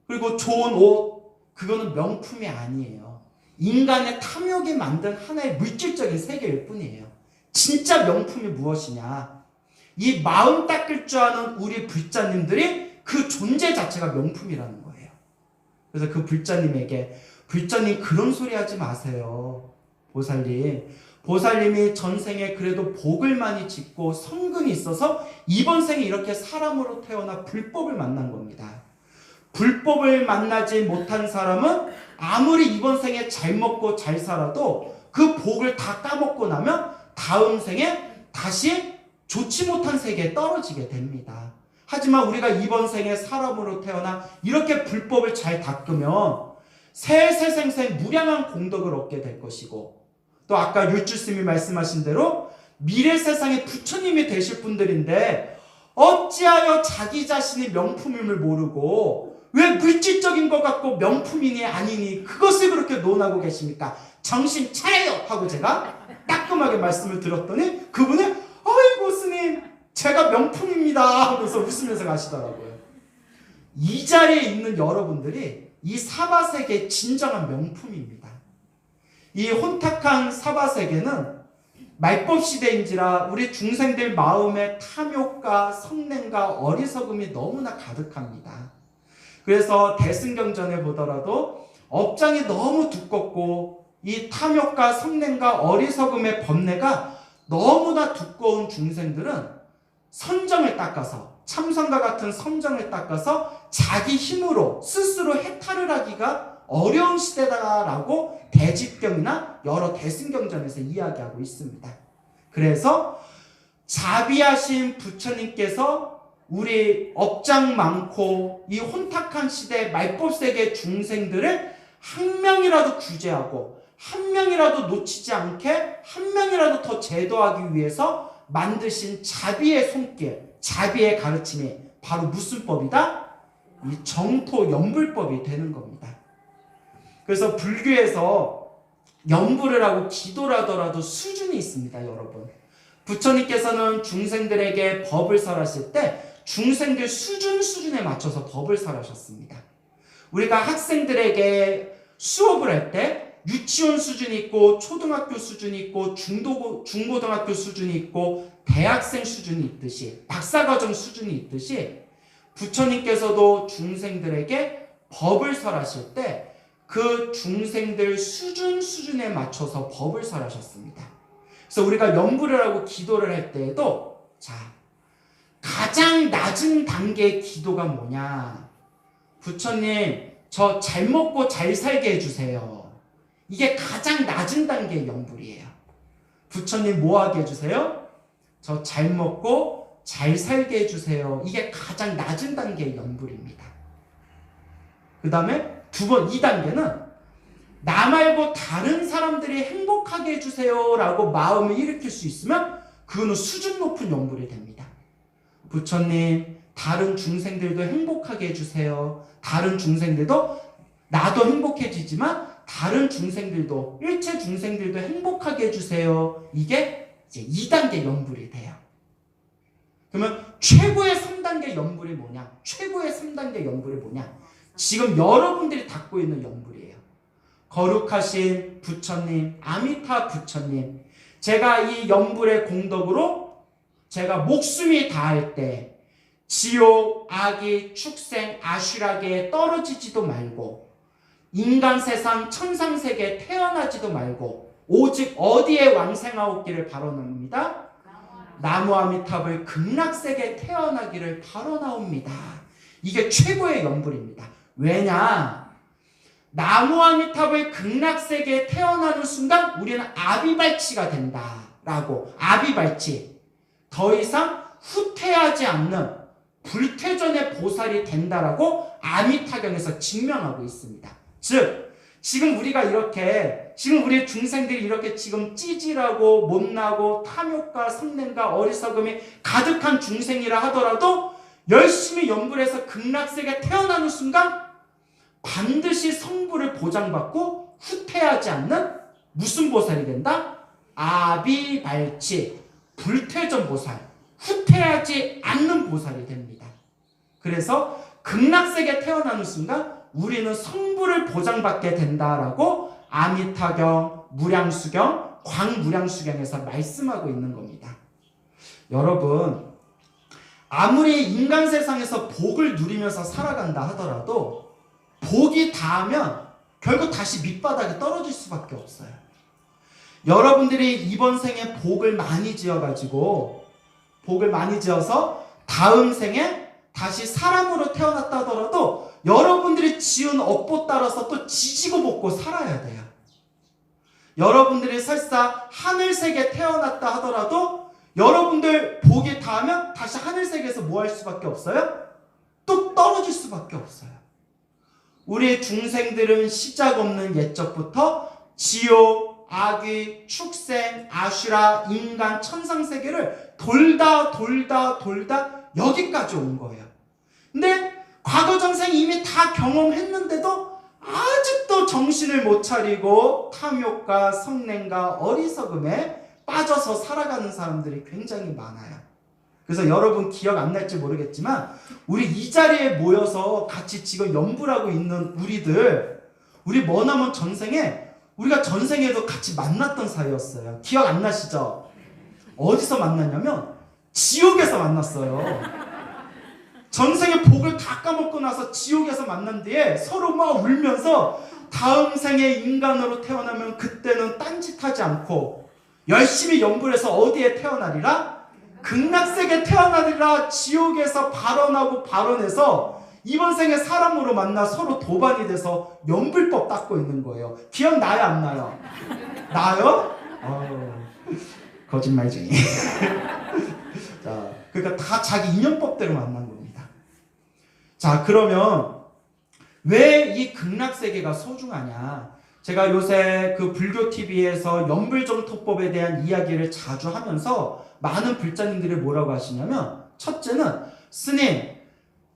그리고 좋은 옷, 그거는 명품이 아니에요. 인간의 탐욕이 만든 하나의 물질적인 세계일 뿐이에요. 진짜 명품이 무엇이냐? 이 마음 닦을 줄 아는 우리 불자님들이 그 존재 자체가 명품이라는 거예요. 그래서 그 불자님에게 불자님 그런 소리 하지 마세요. 보살님이 전생에 그래도 복을 많이 짓고 성근이 있어서 이번 생에 이렇게 사람으로 태어나 불법을 만난 겁니다. 불법을 만나지 못한 사람은 아무리 이번 생에 잘 먹고 잘 살아도 그 복을 다 까먹고 나면 다음 생에 다시 좋지 못한 세계에 떨어지게 됩니다. 하지만 우리가 이번 생에 사람으로 태어나 이렇게 불법을 잘 닦으면 세세생생 무량한 공덕을 얻게 될 것이고, 또 아까 율주스님이 말씀하신 대로 미래 세상의 부처님이 되실 분들인데 어찌하여 자기 자신이 명품임을 모르고 왜 물질적인 것 같고 명품이니 아니니 그것을 그렇게 논하고 계십니까? 정신 차려요! 하고 제가 따끔하게 말씀을 드렸더니 그분이 아이고 스님 제가 명품입니다 하면서 웃으면서 가시더라고요. 이 자리에 있는 여러분들이 이 사바세계의 진정한 명품입니다. 이 혼탁한 사바세계는 말법 시대인지라 우리 중생들 마음에 탐욕과 성냄과 어리석음이 너무나 가득합니다. 그래서 대승경전에 보더라도 업장이 너무 두껍고 이 탐욕과 성냄과 어리석음의 번뇌가 너무나 두꺼운 중생들은 선정을 닦아서, 참선과 같은 선정을 닦아서 자기 힘으로 스스로 해탈을 하기가 어려운 시대다라고 대집경이나 여러 대승경전에서 이야기하고 있습니다. 그래서 자비하신 부처님께서 우리 업장 많고 이 혼탁한 시대 말법세계 중생들을 한 명이라도 구제하고 한 명이라도 놓치지 않게 한 명이라도 더 제도하기 위해서 만드신 자비의 손길, 자비의 가르침이 바로 무슨 법이다? 이 정토 연불법이 되는 겁니다. 그래서 불교에서 연불을 하고 기도를 하더라도 수준이 있습니다, 여러분. 부처님께서는 중생들에게 법을 설하실 때 중생들 수준에 맞춰서 법을 설하셨습니다. 우리가 학생들에게 수업을 할 때 유치원 수준이 있고 초등학교 수준이 있고 중고등학교 수준이 있고 대학생 수준이 있듯이 박사과정 수준이 있듯이 부처님께서도 중생들에게 법을 설하실 때 그 중생들 수준에 맞춰서 법을 설하셨습니다. 그래서 우리가 연불을 하고 기도를 할 때에도 자 가장 낮은 단계의 기도가 뭐냐? 부처님 저 잘 먹고 잘 살게 해주세요. 이게 가장 낮은 단계의 연불이에요. 부처님 뭐 하게 해주세요? 저 잘 먹고 잘 살게 해주세요. 이게 가장 낮은 단계의 연불입니다. 그 다음에 2단계는 나 말고 다른 사람들이 행복하게 해주세요 라고 마음을 일으킬 수 있으면 그거는 수준 높은 연불이 됩니다. 부처님 다른 중생들도 행복하게 해주세요. 다른 중생들도 나도 행복해지지만 다른 중생들도 일체 중생들도 행복하게 해주세요. 이게 이제 2단계 연불이 돼요. 그러면 최고의 3단계 연불이 뭐냐? 최고의 3단계 연불이 뭐냐? 지금 여러분들이 닦고 있는 연불이에요. 거룩하신 부처님, 아미타 부처님, 제가 이 연불의 공덕으로 제가 목숨이 다할 때 지옥, 악이, 축생, 아슈라계에 떨어지지도 말고 인간 세상, 천상 세계에 태어나지도 말고 오직 어디에 왕생하옵기를 바라옵니다. 나무 아미탑을 극락세계에 태어나기를 바라옵니다. 이게 최고의 연불입니다. 왜냐? 나무 아미탑을 극락세계에 태어나는 순간 우리는 아비발치가 된다라고. 아비발치. 더 이상 후퇴하지 않는 불퇴전의 보살이 된다라고 아미타경에서 증명하고 있습니다. 즉 지금 우리가 이렇게 지금 우리 중생들이 이렇게 지금 찌질하고 못나고 탐욕과 성냄과 어리석음이 가득한 중생이라 하더라도 열심히 연불해서 극락세계에 태어나는 순간 반드시 성부를 보장받고 후퇴하지 않는 무슨 보살이 된다? 아비발치, 불퇴전 보살, 후퇴하지 않는 보살이 됩니다. 그래서 극락세계에 태어나는 순간 우리는 성부를 보장받게 된다라고 아미타경, 무량수경, 광무량수경에서 말씀하고 있는 겁니다. 여러분, 아무리 인간 세상에서 복을 누리면서 살아간다 하더라도 복이 닿으면 결국 다시 밑바닥에 떨어질 수밖에 없어요. 여러분들이 이번 생에 복을 많이 지어가지고 복을 많이 지어서 다음 생에 다시 사람으로 태어났다 하더라도 여러분들이 지은 업보 따라서 또 지지고 볶고 살아야 돼요. 여러분들이 설사 하늘색에 태어났다 하더라도 여러분들 복이 닿으면 다시 하늘색에서 뭐 할 수밖에 없어요? 또 떨어질 수밖에 없어요. 우리 중생들은 시작 없는 옛적부터 지옥, 악귀, 축생, 아슈라, 인간, 천상세계를 돌다 여기까지 온 거예요. 근데 과거 전생 이미 다 경험했는데도 아직도 정신을 못 차리고 탐욕과 성냄과 어리석음에 빠져서 살아가는 사람들이 굉장히 많아요. 그래서 여러분 기억 안 날지 모르겠지만 우리 이 자리에 모여서 같이 지금 연불하고 있는 우리 머나먼 전생에 우리가 전생에도 같이 만났던 사이였어요. 기억 안 나시죠? 어디서 만났냐면 지옥에서 만났어요. 전생의 복을 다 까먹고 나서 지옥에서 만난 뒤에 서로 막 울면서 다음 생에 인간으로 태어나면 그때는 딴짓하지 않고 열심히 연불해서 어디에 태어나리라? 극락세계 태어나리라. 지옥에서 발언해서 이번 생에 사람으로 만나 서로 도반이 돼서 연불법 닦고 있는 거예요. 기억나요 안 나요? 나요? 거짓말쟁이. 자, 그러니까 다 자기 인연법대로 만난 겁니다. 자, 그러면 왜 이 극락세계가 소중하냐? 제가 요새 그 불교TV에서 연불정토법에 대한 이야기를 자주 하면서 많은 불자님들이 뭐라고 하시냐면, 첫째는 스님,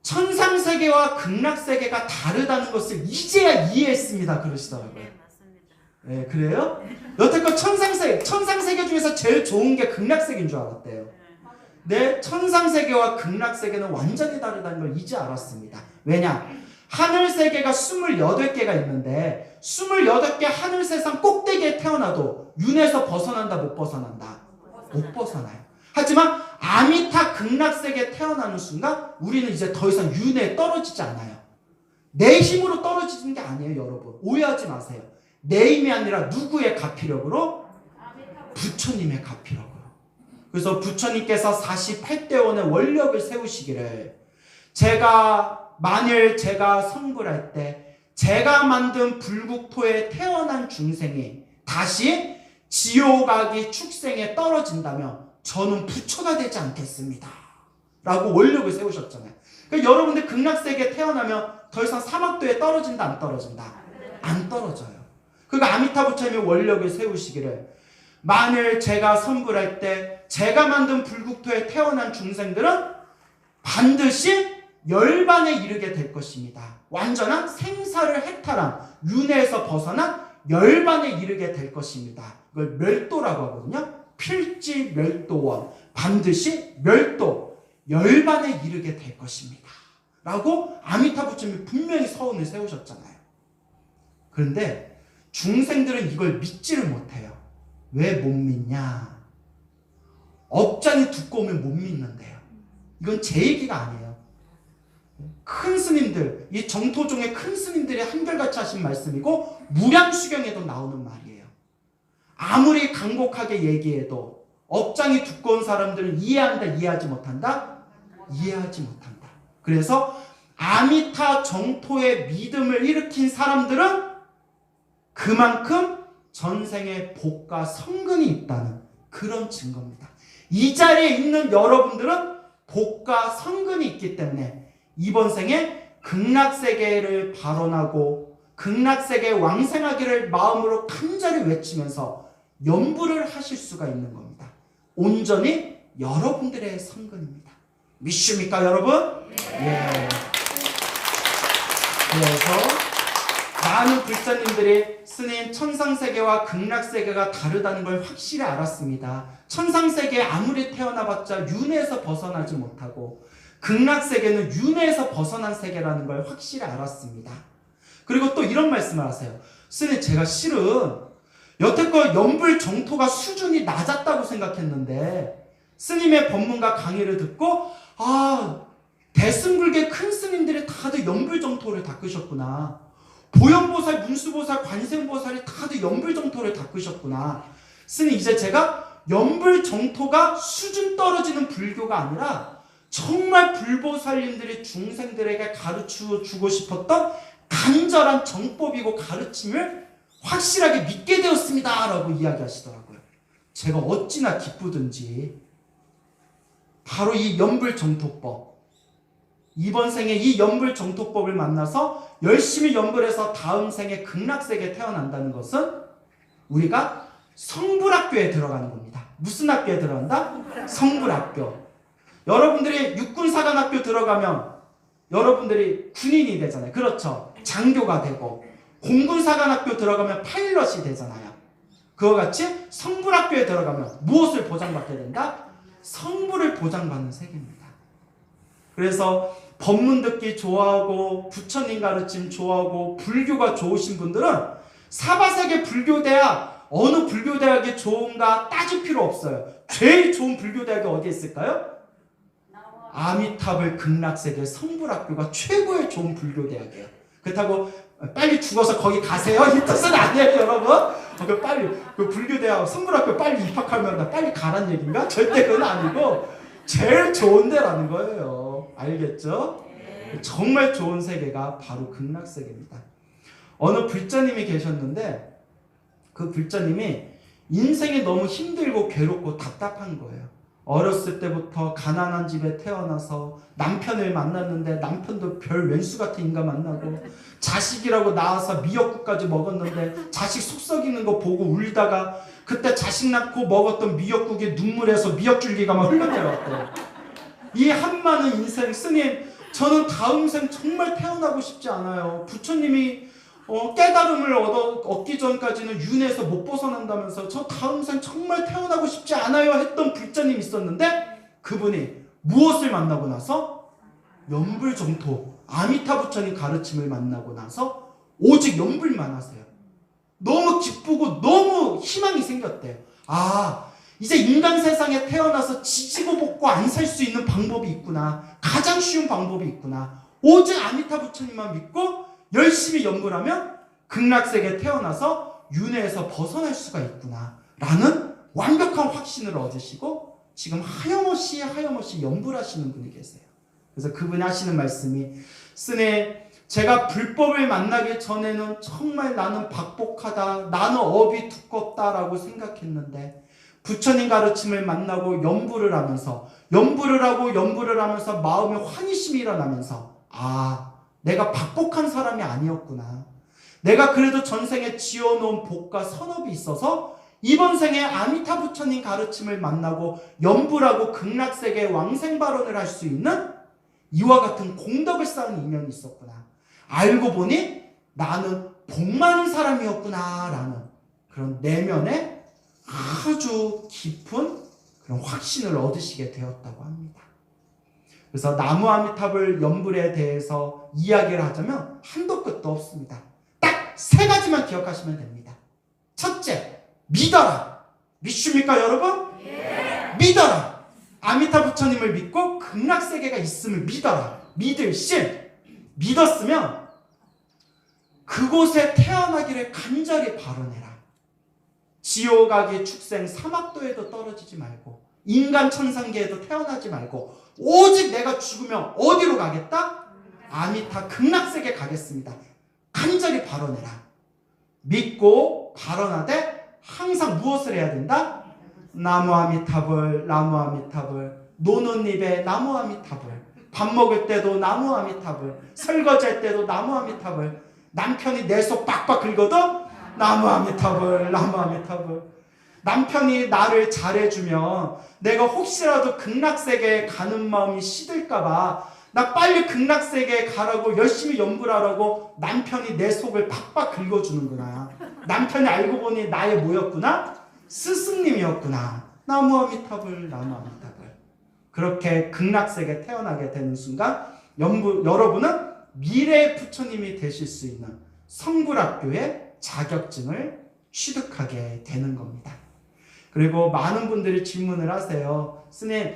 천상세계와 극락세계가 다르다는 것을 이제야 이해했습니다 그러시더라고요. 네, 맞습니다. 네, 그래요? 여태껏 천상세계 중에서 제일 좋은 게 극락세계인 줄 알았대요. 네, 천상세계와 극락세계는 완전히 다르다는 걸 이제 알았습니다. 왜냐? 하늘세계가 28개가 있는데 28개 하늘세상 꼭대기에 태어나도 윤에서 벗어난다 못 벗어난다? 못 벗어나요. 하지만 아미타 극락세계에 태어나는 순간 우리는 이제 더 이상 윤에 떨어지지 않아요. 내 힘으로 떨어지는 게 아니에요, 여러분. 오해하지 마세요. 내 힘이 아니라 누구의 가피력으로? 부처님의 가피력으로. 그래서 부처님께서 48대원의 원력을 세우시기를, 만일 제가 성불할 때 제가 만든 불국토에 태어난 중생이 다시 지옥악이 축생에 떨어진다면 저는 부처가 되지 않겠습니다 라고 원력을 세우셨잖아요. 그러니까 여러분들 극락세계에 태어나면 더 이상 사막도에 떨어진다 안 떨어진다? 안 떨어져요. 그러니까 아미타 부처님이 원력을 세우시기를, 만일 제가 선불할 때 제가 만든 불국토에 태어난 중생들은 반드시 열반에 이르게 될 것입니다. 완전한 생사를 해탈한 윤회에서 벗어난 열반에 이르게 될 것입니다. 이걸 멸도라고 하거든요. 필지 멸도원, 반드시 멸도, 열반에 이르게 될 것입니다 라고 아미타 부처님이 분명히 서원을 세우셨잖아요. 그런데 중생들은 이걸 믿지를 못해요. 왜 못 믿냐? 업장이 두꺼우면 못 믿는데요. 이건 제 얘기가 아니에요. 큰 스님들, 이 정토종의 큰 스님들이 한결같이 하신 말씀이고 무량수경에도 나오는 말이에요. 아무리 간곡하게 얘기해도 업장이 두꺼운 사람들은 이해한다, 이해하지 못한다? 이해하지 못한다. 그래서 아미타 정토의 믿음을 일으킨 사람들은 그만큼 전생의 복과 성근이 있다는 그런 증거입니다. 이 자리에 있는 여러분들은 복과 성근이 있기 때문에 이번 생에 극락세계를 발언하고 극락세계에 왕생하기를 마음으로 간절히 외치면서 연불을 하실 수가 있는 겁니다. 온전히 여러분들의 성근입니다. 믿습니까 여러분? 예. 그래서 많은 불자님들이 스님 천상세계와 극락세계가 다르다는 걸 확실히 알았습니다. 천상세계에 아무리 태어나봤자 윤회에서 벗어나지 못하고 극락세계는 윤회에서 벗어난 세계라는 걸 확실히 알았습니다. 그리고 또 이런 말씀을 하세요. 스님, 제가 실은 여태껏 연불 정토가 수준이 낮았다고 생각했는데 스님의 법문과 강의를 듣고 대승불계 큰 스님들이 다들 연불 정토를 닦으셨구나. 보현보살, 문수보살, 관세음보살이 다들 연불 정토를 닦으셨구나. 스님, 이제 제가 연불 정토가 수준 떨어지는 불교가 아니라 정말 불보살님들이 중생들에게 가르쳐 주고 싶었던 간절한 정법이고 가르침을 확실하게 믿게 되었습니다 라고 이야기하시더라고요. 제가 어찌나 기쁘든지 바로 이 연불정토법, 이번 생에 이 연불정토법을 만나서 열심히 연불해서 다음 생에 극락세계에 태어난다는 것은 우리가 성불학교에 들어가는 겁니다. 무슨 학교에 들어간다? 성불학교. 여러분들이 육군사관학교 들어가면 여러분들이 군인이 되잖아요. 그렇죠? 장교가 되고, 공군사관학교 들어가면 파일럿이 되잖아요. 그와 같이 성불학교에 들어가면 무엇을 보장받게 된다? 성불을 보장받는 세계입니다. 그래서 법문 듣기 좋아하고 부처님 가르침 좋아하고 불교가 좋으신 분들은 사바세계 불교대학, 어느 불교대학이 좋은가 따질 필요 없어요. 제일 좋은 불교대학이 어디에 있을까요? 아미타불 극락세계 성불학교가 최고의 좋은 불교대학이에요. 그렇다고 빨리 죽어서 거기 가세요 이 뜻은 아니에요, 여러분. 빨리 그 불교대학 성불학교 빨리 입학하면 빨리 가란 얘기인가? 절대 그건 아니고 제일 좋은 데라는 거예요. 알겠죠? 정말 좋은 세계가 바로 극락세계입니다. 어느 불자님이 계셨는데 그 불자님이 인생이 너무 힘들고 괴롭고 답답한 거예요. 어렸을 때부터 가난한 집에 태어나서 남편을 만났는데 남편도 별 왼수 같은 인간 만나고, 자식이라고 낳아서 미역국까지 먹었는데 자식 속 썩이는 거 보고 울다가 그때 자식 낳고 먹었던 미역국에 눈물에서 미역줄기가 막 흘러내려왔대요. 이 한많은 인생, 스님 저는 다음 생 정말 태어나고 싶지 않아요. 부처님이 깨달음을 얻기 전까지는 윤회에서 못 벗어난다면서 저 다음 생 정말 태어나고 싶지 않아요 했던 불자님이 있었는데, 그분이 무엇을 만나고 나서? 연불정토 아미타 부처님 가르침을 만나고 나서 오직 연불만 하세요. 너무 기쁘고 너무 희망이 생겼대요. 아, 이제 인간 세상에 태어나서 지지고 볶고 안 살 수 있는 방법이 있구나. 가장 쉬운 방법이 있구나. 오직 아미타 부처님만 믿고 열심히 연불하면 극락세계에 태어나서 윤회에서 벗어날 수가 있구나 라는 완벽한 확신을 얻으시고 지금 하염없이 연불하시는 분이 계세요. 그래서 그분이 하시는 말씀이, 스님 제가 불법을 만나기 전에는 정말 나는 박복하다, 나는 업이 두껍다라고 생각했는데 부처님 가르침을 만나고 연불을 하면서 마음에 환희심이 일어나면서, 아, 내가 박복한 사람이 아니었구나. 내가 그래도 전생에 지어놓은 복과 선업이 있어서 이번 생에 아미타 부처님 가르침을 만나고 연불하고 극락세계의 왕생발원을 할 수 있는 이와 같은 공덕을 쌓은 인연이 있었구나. 알고 보니 나는 복 많은 사람이었구나 라는 그런 내면에 아주 깊은 그런 확신을 얻으시게 되었다고 합니다. 그래서 나무 아미타불 연불에 대해서 이야기를 하자면 한도 끝도 없습니다. 딱 세 가지만 기억하시면 됩니다. 첫째, 믿어라. 믿습니까 여러분? 예. 믿어라. 아미타 부처님을 믿고 극락세계가 있음을 믿어라. 믿을 심. 믿었으면 그곳에 태어나기를 간절히 바라내라. 지옥아기 축생 사막도에도 떨어지지 말고 인간 천상계에도 태어나지 말고 오직 내가 죽으면 어디로 가겠다? 아미타 극락세계 가겠습니다. 간절히 발언해라. 믿고 발언하되 항상 무엇을 해야 된다? 나무 아미타불, 나무 아미타불. 노는 입에 나무 아미타불. 밥 먹을 때도 나무 아미타불. 설거지할 때도 나무 아미타불. 남편이 내 속 빡빡 긁어도 나무 아미타불, 나무 아미타불. 남편이 나를 잘해주면 내가 혹시라도 극락세계에 가는 마음이 시들까봐 나 빨리 극락세계에 가라고 열심히 연불하라고 남편이 내 속을 팍팍 긁어주는구나. 남편이 알고 보니 나의 뭐였구나? 스승님이었구나. 나무 아미타불, 나무 아미타불. 그렇게 극락세계에 태어나게 되는 순간 여러분은 미래의 부처님이 되실 수 있는 성불학교의 자격증을 취득하게 되는 겁니다. 그리고 많은 분들이 질문을 하세요. 스님,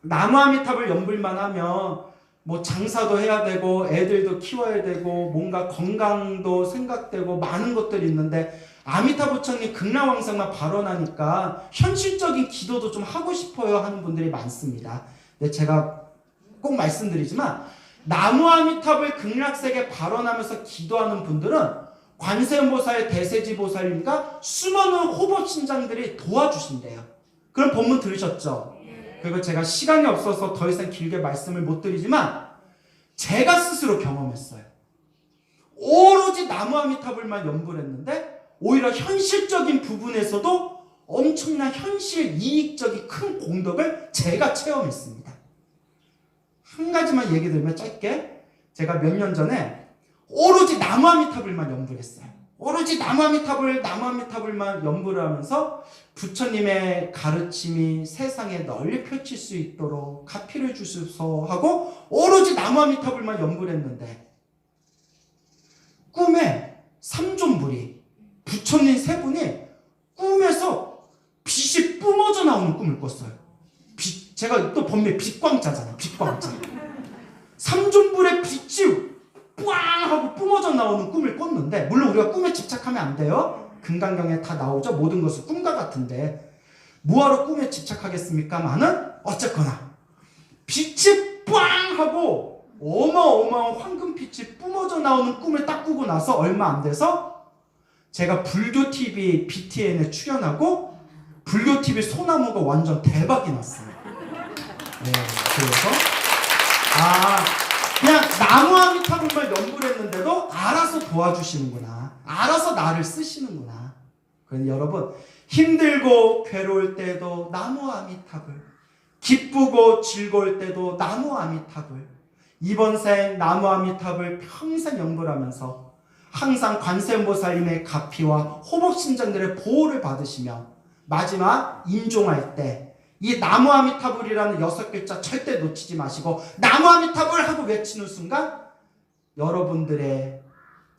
나무 아미타불 연불만 하면 뭐 장사도 해야 되고 애들도 키워야 되고 뭔가 건강도 생각되고 많은 것들이 있는데 아미타 부처님 극락왕생만 발언하니까 현실적인 기도도 좀 하고 싶어요 하는 분들이 많습니다. 근데 제가 꼭 말씀드리지만 나무 아미타불 극락세계 발언하면서 기도하는 분들은 관세음보살, 대세지보살님과 수많은 호법신장들이 도와주신대요. 그럼 본문 들으셨죠? 그리고 제가 시간이 없어서 더 이상 길게 말씀을 못 드리지만 제가 스스로 경험했어요. 오로지 나무아미타불만 연구를 했는데 오히려 현실적인 부분에서도 엄청난 현실 이익적인 큰 공덕을 제가 체험했습니다. 한 가지만 얘기 드리면 짧게, 제가 몇 년 전에 오로지 나무아미타불만 연구를 했어요. 오로지 나무아미타불만 연구를 하면서 부처님의 가르침이 세상에 널리 펼칠 수 있도록 가피를 주소서 하고 오로지 나무아미타불만 연구를 했는데 꿈에 삼존불이 부처님 세 분이 꿈에서 빛이 뿜어져 나오는 꿈을 꿨어요. 제가 또 본명 빛광자잖아요. 빛광자. 삼존불의 빛이 뿌앙 하고 뿜어져 나오는 꿈을 꿨는데, 물론 우리가 꿈에 집착하면 안 돼요. 금강경에 다 나오죠. 모든 것은 꿈과 같은데 뭐하러 꿈에 집착하겠습니까마는 어쨌거나 빛이 뿌앙 하고 어마어마한 황금빛이 뿜어져 나오는 꿈을 딱 꾸고 나서 얼마 안 돼서 제가 불교TV BTN에 출연하고 불교TV 소나무가 완전 대박이 났어요. 네, 그래서 그냥 나무아미타불만 연구를 했는데도 알아서 도와주시는구나, 알아서 나를 쓰시는구나. 그래서 여러분, 힘들고 괴로울 때도 나무아미타불, 기쁘고 즐거울 때도 나무아미타불, 이번 생 나무아미타불 평생 연구를 하면서 항상 관세음보살님의 가피와 호법신장들의 보호를 받으시며 마지막 임종할 때 이 나무아미타불이라는 6글자 절대 놓치지 마시고 나무아미타불 하고 외치는 순간 여러분들의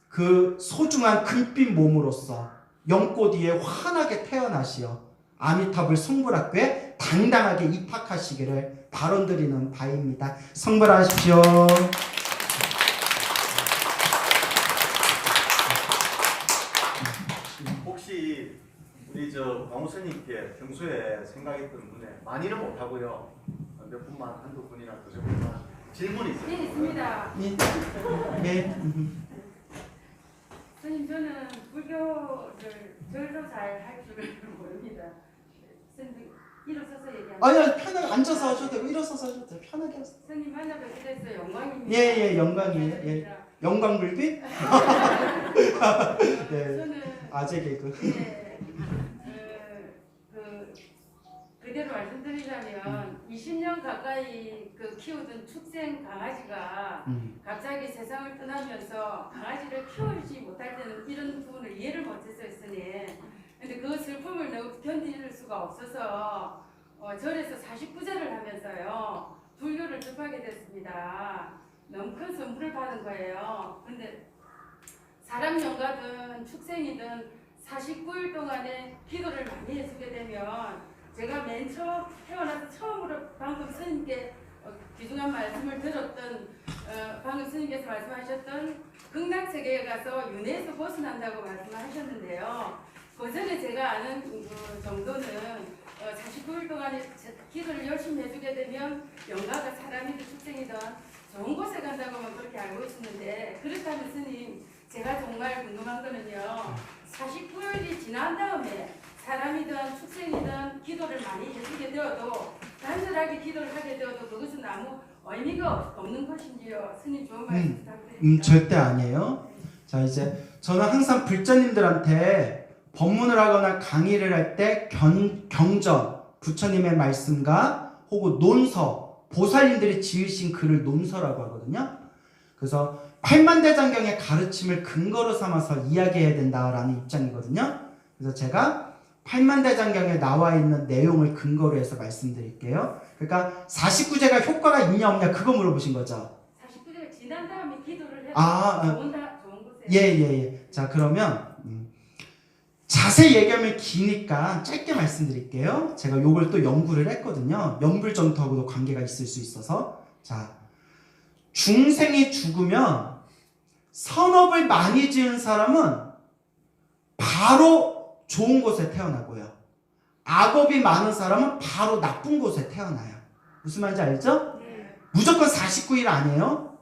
그 소중한 금빛 몸으로서 연꽃 위에 환하게 태어나시어 아미타불 성불학교에 당당하게 입학하시기를 발언드리는 바입니다. 성불하십시오. 혹시 우리 광우 스님께 평소에 생각했던 분에 많이는 못하고요, 몇 분만, 한두 분이나 더 적으면 질문이 있어요. 네, 있습니다. 네. 스님, 저는 불교를 절로 잘 할 줄을 모릅니다. 스님, 일어서서 얘기합니다. 아니요, 편하게 앉아서 하셔도 되고 일어서서 하셔도 돼요. 편하게 하세요. 스님 만나뵙게 돼서 영광입니다. 예, 영광이에요. 예. 영광불빛? 네. 저는 아재 개그. 그대로 말씀드리자면 20년 가까이 키우던 축생 강아지가 갑자기 세상을 떠나면서 강아지를 키우지 못할 때는 이런 부분을 이해를 못했었으니, 근데 그 슬픔을 너무 견딜 수가 없어서 절에서 49제를 하면서요 불교를 접하게 됐습니다. 너무 큰 선물을 받은 거예요. 근데 사람 영가든 축생이든 49일 동안에 기도를 많이 해주게 되면, 제가 맨 처음 태어나서 처음으로 방금 스님께 귀중한 말씀을 들었던 방금 스님께서 말씀하셨던 극락세계에 가서 윤회에서 벗어난다고 말씀하셨는데요. 그 전에 제가 아는 정도는 49일 동안에 기도를 열심히 해주게 되면 영가가 사람이든 축생이든 좋은 곳에 간다고만 그렇게 알고 있었는데, 그렇다면 스님, 제가 정말 궁금한 거는요, 49일이 지난 다음에 사람이든 축생이든 기도를 많이 해주게 되어도, 단순하게 기도를 하게 되어도 그것은 아무 의미가 없는 것인지요? 스님 좋은 말씀 부탁드립니다. 절대 아니에요. 자, 이제 저는 항상 불자님들한테 법문을 하거나 강의를 할 때 경전, 부처님의 말씀과 혹은 논서, 보살님들이 지으신 글을 논서라고 하거든요. 그래서 팔만대장경의 가르침을 근거로 삼아서 이야기해야 된다라는 입장이거든요. 그래서 제가 팔만대장경에 나와 있는 내용을 근거로 해서 말씀드릴게요. 그러니까 49제가 효과가 있냐 없냐 그거 물어보신 거죠? 49제가 지난 다음에 기도를 해도 좋은 곳에. 예. 자, 그러면 자세히 얘기하면 기니까 짧게 말씀드릴게요. 제가 요걸 또 연구를 했거든요. 연불전투하고도 관계가 있을 수 있어서. 자, 중생이 죽으면 선업을 많이 지은 사람은 바로 좋은 곳에 태어나고요. 악업이 많은 사람은 바로 나쁜 곳에 태어나요. 무슨 말인지 알죠? 네. 무조건 49일 아니에요.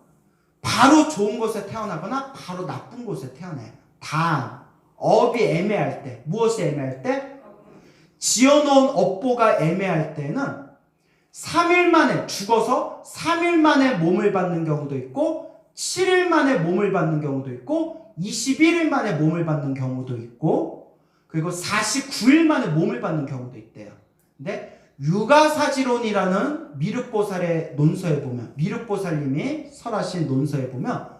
바로 좋은 곳에 태어나거나 바로 나쁜 곳에 태어나요. 단, 업이 애매할 때, 무엇이 애매할 때? 지어놓은 업보가 애매할 때는 3일 만에 죽어서 3일 만에 몸을 받는 경우도 있고 7일 만에 몸을 받는 경우도 있고 21일 만에 몸을 받는 경우도 있고 그리고 49일 만에 몸을 받는 경우도 있대요. 근데 육아사지론이라는 미륵보살의 논서에 보면 미륵보살님이 설하신 논서에 보면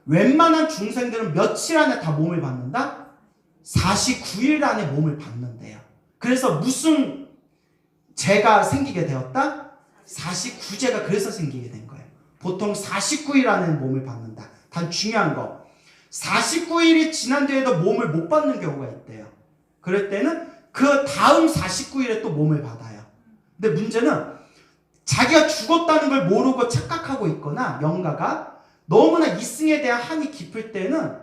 웬만한 중생들은 며칠 안에 다 몸을 받는다? 49일 안에 몸을 받는데요. 그래서 무슨 죄가 생기게 되었다? 49죄가 그래서 생기게 된 거예요. 보통 49일 안에 몸을 받는다. 단 중요한 거 49일이 지난 뒤에도 몸을 못 받는 경우가 있대요. 그럴 때는 그 다음 49일에 또 몸을 받아요. 근데 문제는 자기가 죽었다는 걸 모르고 착각하고 있거나 영가가 너무나 이승에 대한 한이 깊을 때는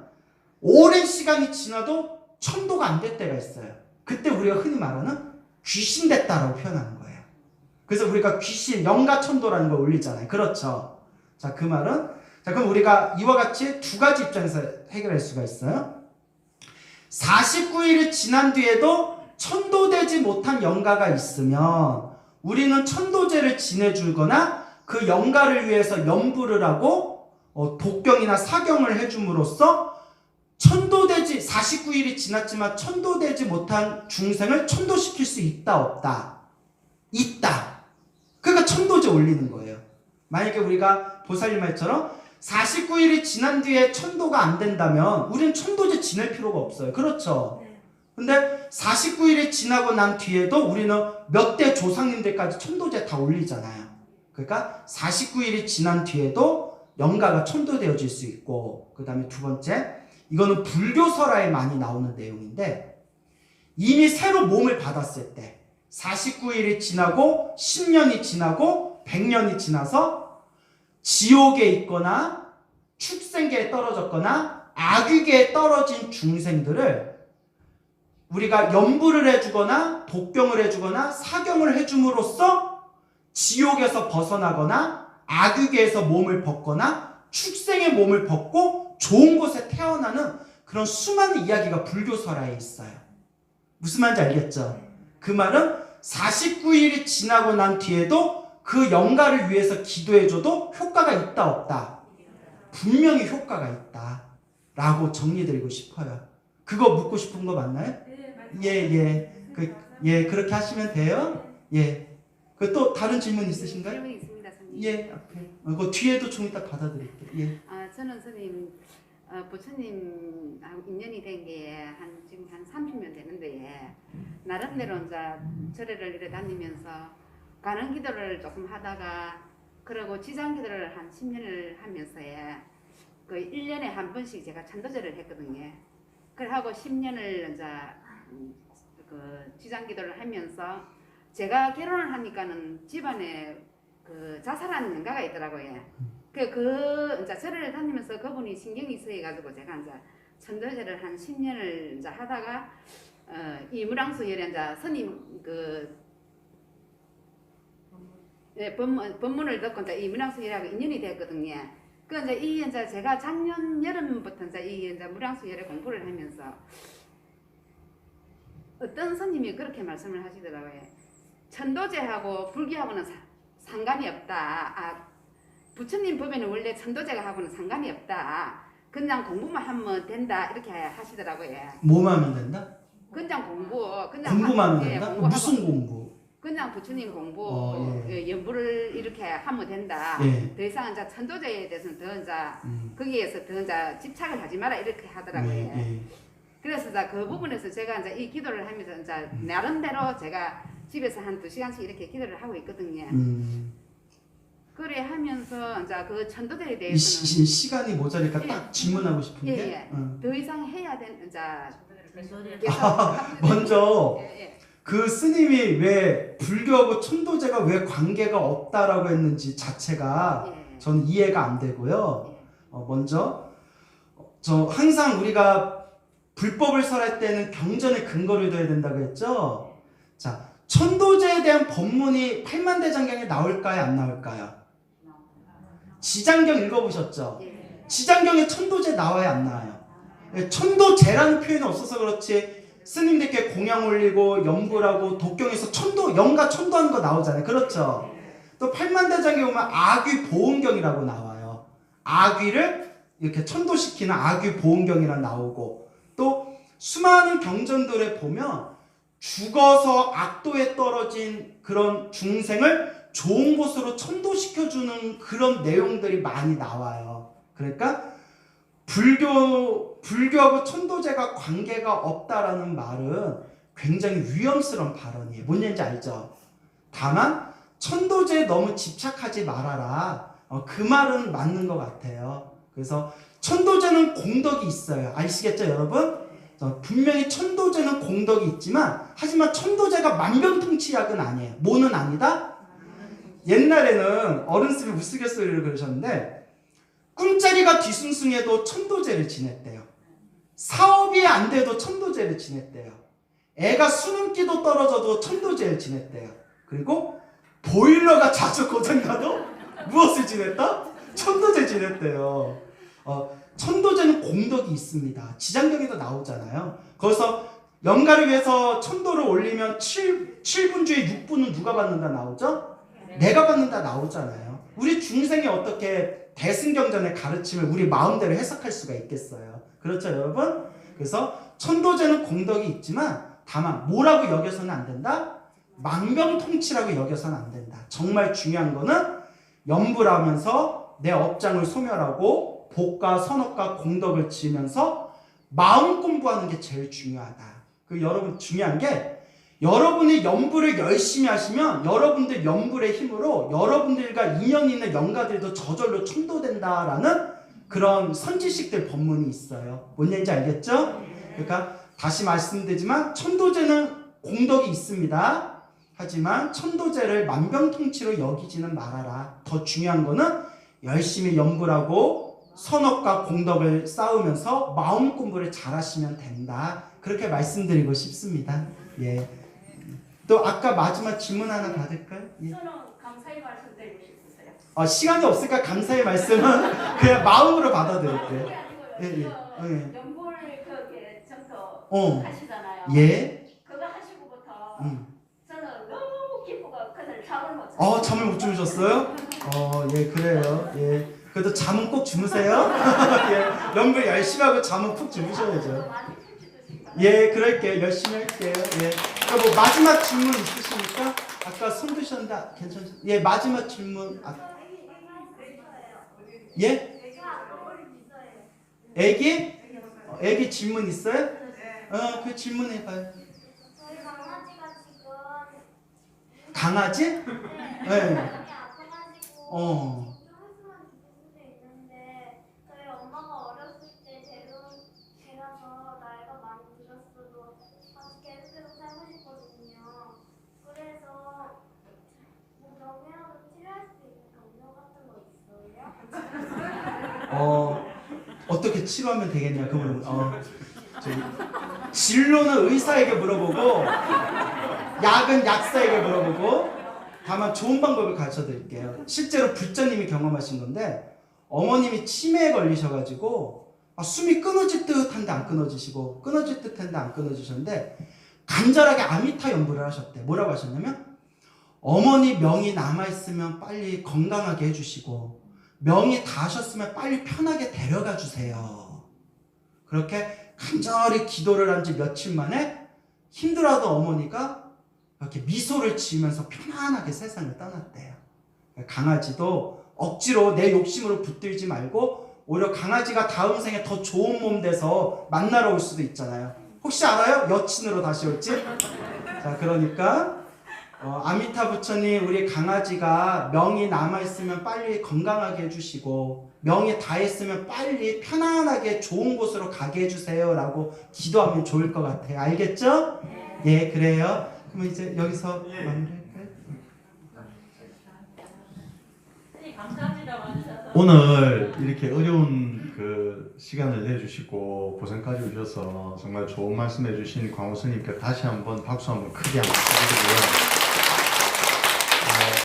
오랜 시간이 지나도 천도가 안 될 때가 있어요. 그때 우리가 흔히 말하는 귀신 됐다라고 표현하는 거예요. 그래서 우리가 귀신, 영가천도라는 걸 올리잖아요. 그렇죠. 자, 그 말은 자, 그럼 우리가 이와 같이 두 가지 입장에서 해결할 수가 있어요. 49일이 지난 뒤에도 천도되지 못한 영가가 있으면 우리는 천도제를 지내주거나 그 영가를 위해서 염불을 하고 독경이나 사경을 해줌으로써 천도되지 49일이 지났지만 천도되지 못한 중생을 천도시킬 수 있다 없다? 있다. 그러니까 천도제 올리는 거예요. 만약에 우리가 보살님 말처럼 49일이 지난 뒤에 천도가 안 된다면 우리는 천도제 지낼 필요가 없어요. 그렇죠? 근데 49일이 지나고 난 뒤에도 우리는 몇 대 조상님들까지 천도제 다 올리잖아요. 그러니까 49일이 지난 뒤에도 영가가 천도되어질 수 있고 그 다음에 두 번째 이거는 불교설화에 많이 나오는 내용인데 이미 새로 몸을 받았을 때 49일이 지나고 10년이 지나고 100년이 지나서 지옥에 있거나 축생계에 떨어졌거나 악귀계에 떨어진 중생들을 우리가 염불을 해주거나 독경을 해주거나 사경을 해줌으로써 지옥에서 벗어나거나 악귀계에서 몸을 벗거나 축생의 몸을 벗고 좋은 곳에 태어나는 그런 수많은 이야기가 불교설화에 있어요. 무슨 말인지 알겠죠? 그 말은 49일이 지나고 난 뒤에도 그 영가를 위해서 기도해줘도 효과가 있다 없다? 분명히 효과가 있다 라고 정리드리고 싶어요. 그거 묻고 싶은 거 맞나요? 예, 그렇게 하시면 돼요. 예. 그 또 다른 질문 있으신가요? 질문 있습니다, 선생님. 예, 앞에. 그 뒤에도 좀 이따 받아드릴게요. 예. 저는 선생님 부처님하고 인연이 된 게 지금 한 30년 되는데 나름대로 이제 절에를 이래 다니면서 가는 기도를 조금 하다가 그리고 지장 기도를 한 10년을 하면서 그 1년에 한 번씩 제가 천도제를 했거든요. 그래 하고 10년을 이제 그 지장 기도를 하면서 제가 결혼을 하니까는 집안에 그 자살하는 영가가 있더라고요. 그 이제 절을 다니면서 그분이 신경이 쓰여가지고 제가 이제 천도제를 한 10년을 이제 하다가 이무랑수 열에 이제 스님 법문을 듣고 이제 이무랑수 열하고 인연이 됐거든요. 그 이제 제가 작년 여름부터 이제 무량수 열에 공부를 하면서 어떤 스님이 그렇게 말씀을 하시더라고요. 천도제하고 불교하고는 상관이 없다. 부처님 법에는 원래 천도제가 하고는 상관이 없다. 그냥 공부만 하면 된다 이렇게 하시더라고요. 뭐만 하면 된다? 그냥 공부만 하면 된다? 무슨 공부? 그냥 부처님 공부 연부를 이렇게 하면 된다. 예. 더 이상 이제 천도제에 대해서는 더 이제 거기에서 더 이제 집착을 하지 마라 이렇게 하더라고요. 예. 그래서 이제 그 부분에서 제가 이제 이 기도를 하면서 이제 나름대로 제가 집에서 한 2시간씩 이렇게 기도를 하고 있거든요. 그래 하면서 이제 그 천도제에 대해서는 시간이 모자니까 딱 질문하고 싶은 게 예. 더 이상 해야 되는 이제 먼저 예. 그 스님이 왜 불교하고 천도제가 왜 관계가 없다라고 했는지 자체가 저는 이해가 안 되고요. 먼저 저 항상 우리가 불법을 설할 때는 경전에 근거를 둬야 된다고 했죠. 자, 천도제에 대한 법문이 팔만대장경에 나올까요, 안 나올까요? 지장경 읽어보셨죠? 지장경에 천도제 나와요, 안 나와요? 천도제라는 표현이 없어서 그렇지 스님들께 공양 올리고 염불하고 독경에서 천도 영가 천도하는 거 나오잖아요. 그렇죠? 또 팔만대장에 보면 아귀 보온경이라고 나와요. 아귀를 이렇게 천도시키는 아귀 보온경이라 나오고 또 수많은 경전들에 보면 죽어서 악도에 떨어진 그런 중생을 좋은 곳으로 천도시켜주는 그런 내용들이 많이 나와요. 그러니까 불교하고 천도제가 관계가 없다라는 말은 굉장히 위험스러운 발언이에요. 뭔 얘기인지 알죠? 다만 천도제에 너무 집착하지 말아라. 그 말은 맞는 것 같아요. 그래서 천도제는 공덕이 있어요. 아시겠죠, 여러분? 분명히 천도제는 공덕이 있지만 하지만 천도제가 만병통치약은 아니에요. 뭐는 아니다? 옛날에는 어른스님이 우스갯소리를 그러셨는데 꿈자리가 뒤숭숭해도 천도제를 지냈대요. 사업이 안 돼도 천도제를 지냈대요. 애가 수능기도 떨어져도 천도제를 지냈대요. 그리고 보일러가 자주 고장나도 무엇을 지냈다? 천도제 지냈대요. 천도제는 공덕이 있습니다. 지장경에도 나오잖아요. 거기서 영가를 위해서 천도를 올리면 7분 중에 6분은 누가 받는다 나오죠? 내가 받는다 나오잖아요. 우리 중생이 어떻게 대승경전의 가르침을 우리 마음대로 해석할 수가 있겠어요. 그렇죠, 여러분? 그래서 천도제는 공덕이 있지만 다만 뭐라고 여겨서는 안 된다? 망병통치라고 여겨서는 안 된다. 정말 중요한 거는 염불하면서 내 업장을 소멸하고 복과 선업과 공덕을 지으면서 마음 공부하는 게 제일 중요하다. 그 여러분 중요한 게 여러분이 염불을 열심히 하시면 여러분들 염불의 힘으로 여러분들과 인연 있는 영가들도 저절로 천도된다라는 그런 선지식들 법문이 있어요. 뭔 얘기인지 알겠죠? 그러니까 다시 말씀드리지만 천도제는 공덕이 있습니다. 하지만 천도제를 만병통치로 여기지는 말아라. 더 중요한 거는 열심히 염불하고 선업과 공덕을 쌓으면서 마음 공부를 잘 하시면 된다. 그렇게 말씀드리고 싶습니다. 예. 또 아까 마지막 질문 하나 받을까요? 예. 저는 감사히 말씀드리고 싶으세요. 시간이 없으니까 감사의 말씀은 그냥 마음으로 받아들일게요. 예. 연불 그게 점토 하시잖아요. 예. 그거 하시고부터 저는 너무 기쁘고 그날 잠을 못 잤어요. 잠을 못 주무셨어요? 예, 그래요. 예. 그래도 잠은 꼭 주무세요. 예. 연불 열심히 하고 잠은 푹 주무셔야죠. 많이 해주시니까. 예, 그럴게요. 열심히 할게요. 예. 그러니까 뭐 마지막 질문 있으십니까? 아까 손 드셨는데 괜찮으세요? 예, 마지막 질문. 예? 애기? 애기 질문 있어요? 그 질문해봐요. 저희 강아지가 지금 강아지? 네. 많이 아파가지고 좀 있으면 죽을 수도 있는데 저희 엄마가 어렸을 때 데려서 나이가 많이 들었어도 아직 계속 살고 싶거든요. 그래서 뭐 병이라도 치료할 수 있는 병력 같은 거 있어요? 어떻게 치료하면 되겠냐 그 부분. 진로는 의사에게 물어보고 약은 약사에게 물어보고 다만 좋은 방법을 가르쳐 드릴게요. 실제로 불자님이 경험하신 건데 어머님이 치매에 걸리셔가지고 숨이 끊어질 듯한데 안 끊어지시고 끊어질 듯한데 안 끊어지셨는데 간절하게 아미타 연불을 하셨대. 뭐라고 하셨냐면 어머니 명이 남아있으면 빨리 건강하게 해주시고 명이 다 하셨으면 빨리 편하게 데려가 주세요. 그렇게 간절히 기도를 한 지 며칠 만에 힘들어하던 어머니가 이렇게 미소를 지으면서 편안하게 세상을 떠났대요. 강아지도 억지로 내 욕심으로 붙들지 말고 오히려 강아지가 다음 생에 더 좋은 몸 돼서 만나러 올 수도 있잖아요. 혹시 알아요? 여친으로 다시 올지? 자, 그러니까 아미타 부처님 우리 강아지가 명이 남아있으면 빨리 건강하게 해주시고 명이 다 했으면 빨리 편안하게 좋은 곳으로 가게 해주세요 라고 기도하면 좋을 것 같아요. 알겠죠? 예, 그래요. 그럼 이제 여기서 마무리할까요? 오늘 이렇게 어려운 그 시간을 내주시고 고생까지 오셔서 정말 좋은 말씀 해주신 광호 스님께 다시 한번 박수 한번 크게 한번 드리고요.